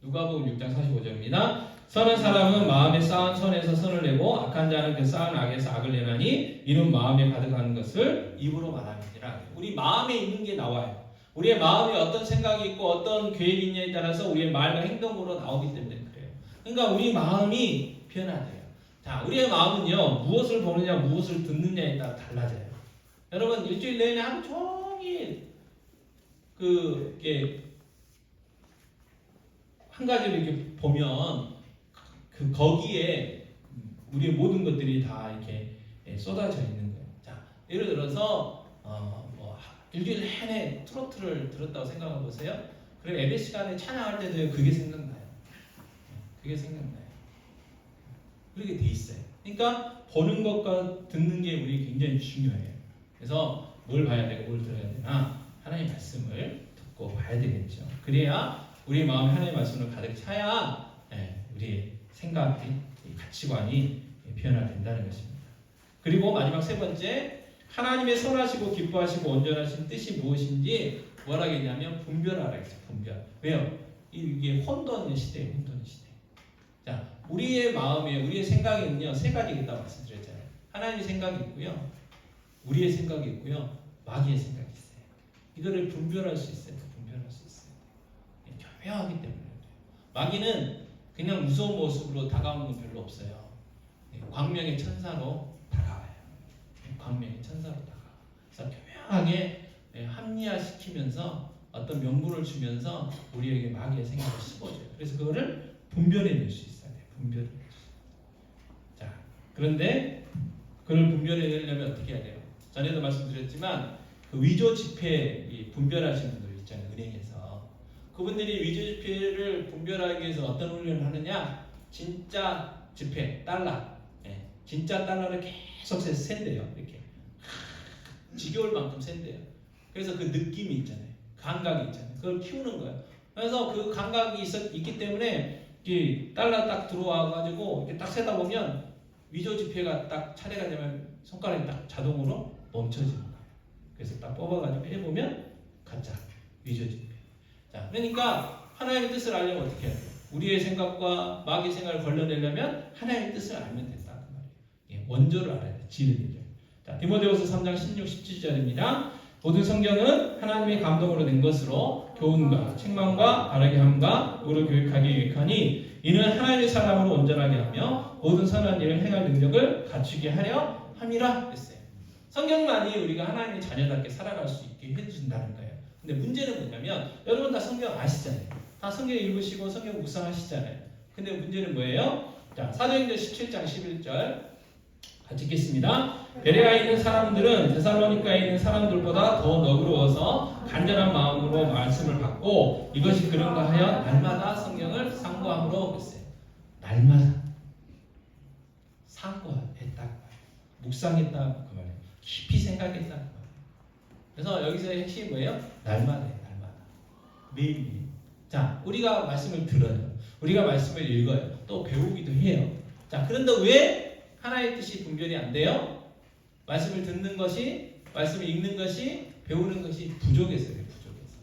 누가복음 6장 45절입니다. 선한 사람은 마음에 쌓은 선에서 선을 내고 악한 자는 그 쌓은 악에서 악을 내나니 이는 마음에 가득한 것을 입으로 말함이니라. 우리 마음에 있는 게 나와요. 우리의 마음에 어떤 생각이 있고 어떤 계획이 있냐에 따라서 우리의 말과 행동으로 나오기 때문에 그래요. 그러니까 우리 마음이 변화돼요. 자, 우리의 마음은요 무엇을 보느냐 무엇을 듣느냐에 따라 달라져요. 여러분 일주일 내내 하루 종일 이렇게 한 가지를 이렇게 보면 그 거기에 우리의 모든 것들이 다 이렇게 쏟아져 있는 거예요. 자, 예를 들어서 뭐 일주일 내내 트로트를 들었다고 생각해 보세요. 그럼 예배 시간에 찬양할 때도 그게 생각나요. 그게 생각나요. 그렇게 돼 있어요. 그러니까 보는 것과 듣는 게 우리 굉장히 중요해요. 그래서 뭘 봐야 되고 뭘 들어야 되나 하나님의 말씀을 듣고 봐야 되겠죠. 그래야 우리 마음에 하나님의 말씀을 가득 차야 우리의 생각이 가치관이 변화된다는 것입니다. 그리고 마지막 세 번째 하나님의 선하시고 기뻐하시고 온전하신 뜻이 무엇인지 뭐라 했냐면 분별하라 했어요. 분별. 왜요? 이게 혼돈의 시대예요. 혼돈의 시대. 자, 우리의 마음에 우리의 생각에는요 세 가지가 있다고 말씀드렸잖아요. 하나님의 생각이 있고요, 우리의 생각이 있고요, 마귀의 생각이 있어요. 이거를 분별할 수 있어요. 분별할 수 있어요. 교묘하기 때문에. 마귀는 그냥 무서운 모습으로 다가오는 건 별로 없어요. 광명의 천사로 다가와요. 광명의 천사로 다가와. 그래서 교묘하게 합리화시키면서 어떤 명분을 주면서 우리에게 마귀의 생각을 씹어줘요. 그래서 그거를 분별해낼 수 있어야 돼요. 분별해낼 수 있어요. 자, 그런데 그걸 분별해내려면 어떻게 해야 돼요? 전에도 말씀드렸지만 그 위조 지폐 분별하시는 분들 있잖아요. 은행에서 그분들이 위조 지폐를 분별하기 위해서 어떤 훈련을 하느냐? 진짜 지폐 달러, 진짜 달러를 계속 센대요. 이렇게 지겨울 만큼 센대요. 그래서 그 느낌이 있잖아요. 감각이 있잖아요. 그걸 키우는 거예요. 그래서 그 감각이 있기 때문에 이 달러 딱 들어와가지고 이렇게 딱 세다 보면 위조 지폐가 딱 차례가 되면 손가락이 딱 자동으로 멈춰지는 거예요. 그래서 딱 뽑아가지고 해보면 가짜 위조 지폐. 자, 그러니까 하나님의 뜻을 알려면 어떻게 해야 돼요? 우리의 생각과 마귀의 생각을 걸러내려면 하나님의 뜻을 알면 된다. 그 말이에요. 원조를 알아야 돼요. 진리를. 자, 디모데후서 3장 16, 17절입니다. 모든 성경은 하나님의 감동으로 낸 것으로 교훈과 책망과 바르게 함과 의로 교육하기 유익하니 이는 하나님의 사람으로 온전하게 하며 모든 선한 일을 행할 능력을 갖추게 하려 함이라 했어요. 성경만이 우리가 하나님의 자녀답게 살아갈 수 있게 해준다는 거예요. 근데 문제는 뭐냐면 여러분 다 성경 아시잖아요. 다 성경 읽으시고 성경 묵상하시잖아요. 근데 문제는 뭐예요? 자, 사도행전 17장 11절 같이 읽겠습니다. 베레아에 있는 사람들은 데살로니가에 있는 사람들보다 더 너그러워서 간절한 마음으로 말씀을 받고 이것이 그런가 하여 날마다 성경을 상고함으로 했어요. 날마다 상고했다, 묵상했다 그 말이에요. 깊이 생각했다 그 말이에요. 그래서 여기서의 핵심이 뭐예요? 날마다예요. 날마다 매일매일. 자, 우리가 말씀을 들어요. 우리가 말씀을 읽어요. 또 배우기도 해요. 자, 그런데 왜 하나의 뜻이 분별이 안 돼요? 말씀을 듣는 것이, 말씀을 읽는 것이, 배우는 것이 부족해서요. 부족해서.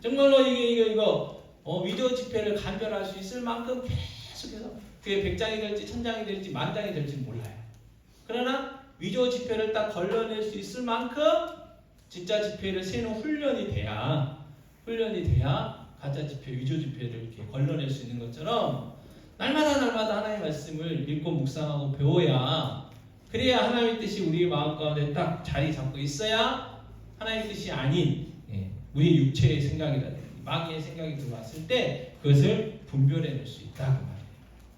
정말로 이거 위조 집회를 간별할 수 있을 만큼 계속해서 그게 100장이 될지 1000장이 될지 10,000장이 될지 몰라요. 그러나 위조 집회를 딱 걸러낼 수 있을 만큼 진짜 집회를 세는 훈련이 돼야 가짜 집회, 위조 집회를 이렇게 걸러낼 수 있는 것처럼 날마다 하나님의 말씀을 읽고 묵상하고 배워야, 그래야 하나님의 뜻이 우리 마음 가운데 딱 자리 잡고 있어야 하나님의 뜻이 아닌 우리 육체의 생각이라든지 마귀의 생각이 들어왔을 때 그것을 분별해낼 수 있다 그 말이에요.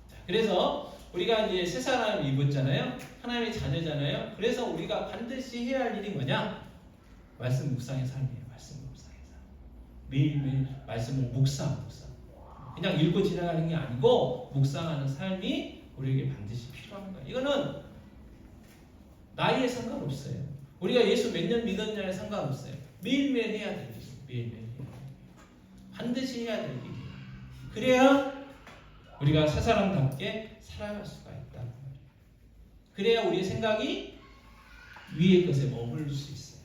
자, 그래서 우리가 이제 새 사람을 입었잖아요. 하나님의 자녀잖아요. 그래서 우리가 반드시 해야 할 일이 뭐냐? 말씀 묵상의 삶이에요. 말씀 묵상의 삶. 매일매일 말씀을 묵상. 그냥 읽고 지나가는 게 아니고 묵상하는 삶이 우리에게 반드시 필요한 거예요. 이거는 나이에 상관없어요. 우리가 예수 몇 년 믿었냐에 상관없어요. 매일매일 해야 될 일이에요. 매일매일. 반드시 해야 될 일이에요. 그래야 우리가 새 사람답게 살아갈 수가 있다. 그래야 우리의 생각이 위의 것에 머무를 수 있어요.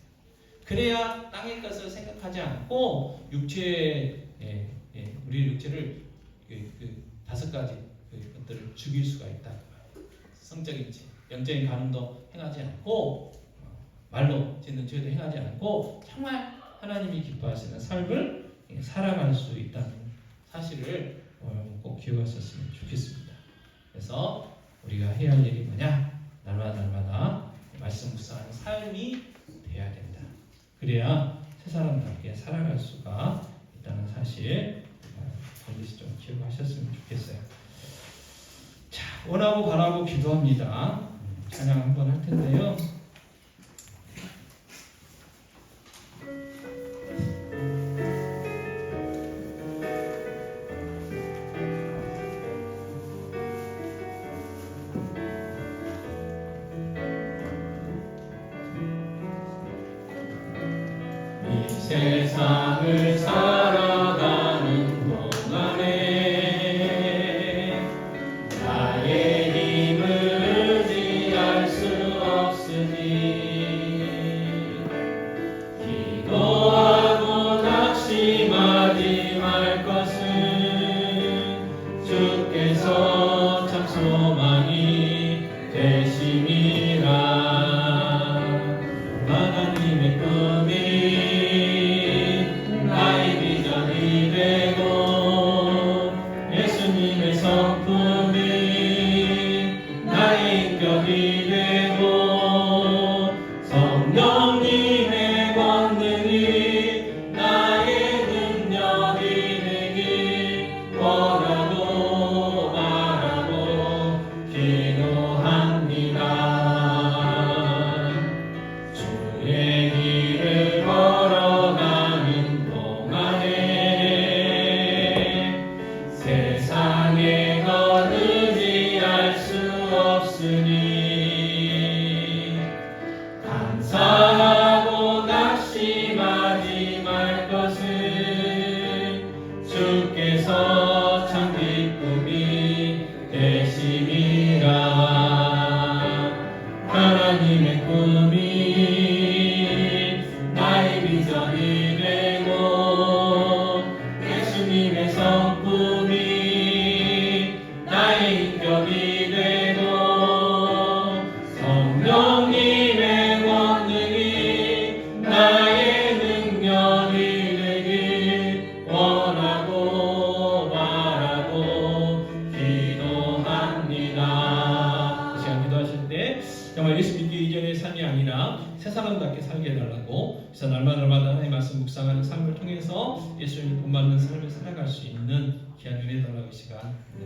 그래야 땅의 것을 생각하지 않고 우리 육체를 그 5가지 것들을 죽일 수가 있다. 성적인 죄, 영적인 간음도 행하지 않고 말로 짓는 죄도 행하지 않고 정말 하나님이 기뻐하시는 삶을 살아갈 수 있다는 사실을 꼭 기억하셨으면 좋겠습니다. 그래서 우리가 해야 할 일이 뭐냐? 날마다 말씀 묵상하는 삶이 돼야 된다. 그래야 새 사람답게 살아갈 수가 있다는 사실 반드시 좀 기억하셨으면 좋겠어요. 자, 원하고 바라고 기도합니다. 찬양 한번 할 텐데요. 이 세상을 살아가는 동안에 나의 힘을 의지할 수 없으니 기도하고 낙심하지 말 것은 주께서 참 소망이 되심이라. 하나님의 꿈이 나의 비전이 되고 예수님의 성품이 나의 인격이 되고 성령님의 권능이 나의 능력이 되길 원하고 바라고 기도합니다. 정말 예수 믿기 이전의 삶이 아니라 새 사람답게 살게 해달라고, 그래서 날마다 하나님의 말씀 묵상하는 삶을 통해서 예수님 본받는 삶을 살아갈 수 있는 귀한 은혜 달라고 이 시간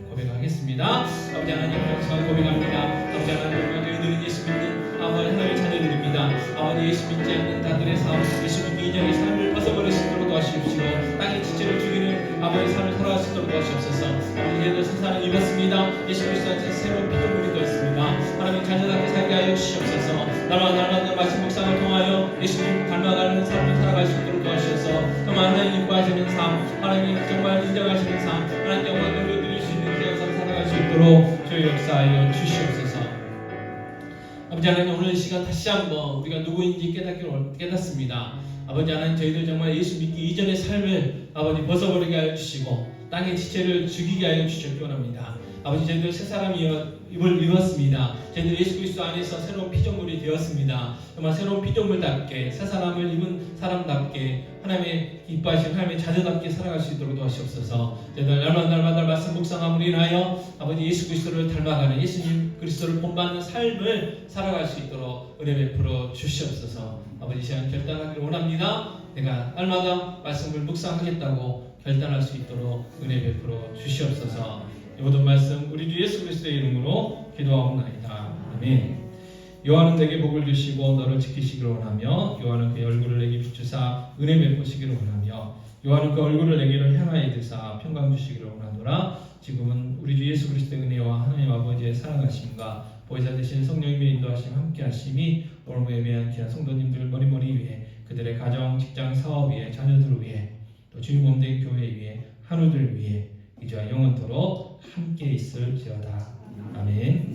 고백하겠습니다. 아버지 하나님, 이런 시간 고백합니다. 아버지 하나님, 저희들은 예수 믿는 아버지 하나님의 자녀들입니다. 아버지 예수 믿지 않는 자들의 삶, 예수 믿기 이전의 삶을 벗어버릴 수 있도록 도와주십시오. 땅의 지체를 죽이는 아버지의 삶을 살아갈 수 있도록 도와주옵소서. 아버지 저희들 세상을 입었습니다. 예수 그리스도의 새로운 피조물이 되었습니다. 하나님 자녀답게 살게 하여 주시옵소서. 날마다 말씀 묵상을 통하여 예수님 닮아가는 삶을 살아갈 수 있도록 도와주셔서 정말 하나님 기뻐하시는 삶, 하나님 정말 인정하시는 삶, 하나님 정말 누려드릴 수 있는 귀한 삶 살아갈 수 있도록 주의 역사하여 주시옵소서. 아버지 하나님, 오늘 이 시간 다시 한번 우리가 누구인지 깨닫습니다. 아버지 하나님, 저희들 정말 예수 믿기 이전의 삶을 아버지 벗어버리게 하여 주시고 땅의 지체를 죽이게 하여 주시기 원합니다. 아버지, 저희들 새 사람임을 입었습니다. 저희들 예수 그리스도 안에서 새로운 피조물이 되었습니다. 정말 새로운 피조물답게 새 사람을 입은 사람답게 하나님의 기뻐하신 하나님의 자녀답게 살아갈 수 있도록 도와주옵소서. 저희들 날마다 말씀 묵상함으로 인하여 아버지 예수 그리스도를 닮아가는, 예수님 그리스도를 본받는 삶을 살아갈 수 있도록 은혜 베풀어 주시옵소서. 아버지, 이 시간 결단하기를 원합니다. 내가 날마다 말씀을 묵상하겠다고 결단할 수 있도록 은혜 베풀어 주시옵소서. 이 모든 말씀 우리 주 예수 그리스도의 이름으로 기도하옵나이다. 아멘. 요한은 내게 복을 주시고 너를 지키시기를 원하며, 요한은 그의 얼굴을 내게 비추사 은혜 베푸시기를 원하며, 요한은 그 얼굴을 내게로 향하여 드사 평강 주시기를 원하노라. 지금은 우리 주 예수 그리스도의 은혜와 하나님 아버지의 사랑하심과 보혜사 되신 성령님의 인도하심 함께하심이 오늘 예배한 귀한 성도님들 머리머리 위에, 그들의 가정, 직장, 사업 위에, 자녀들 위에, 또 주님 몸된 교회 위에, 한우들 위에 이제와 영원토록 함께 있을지어다. 아멘.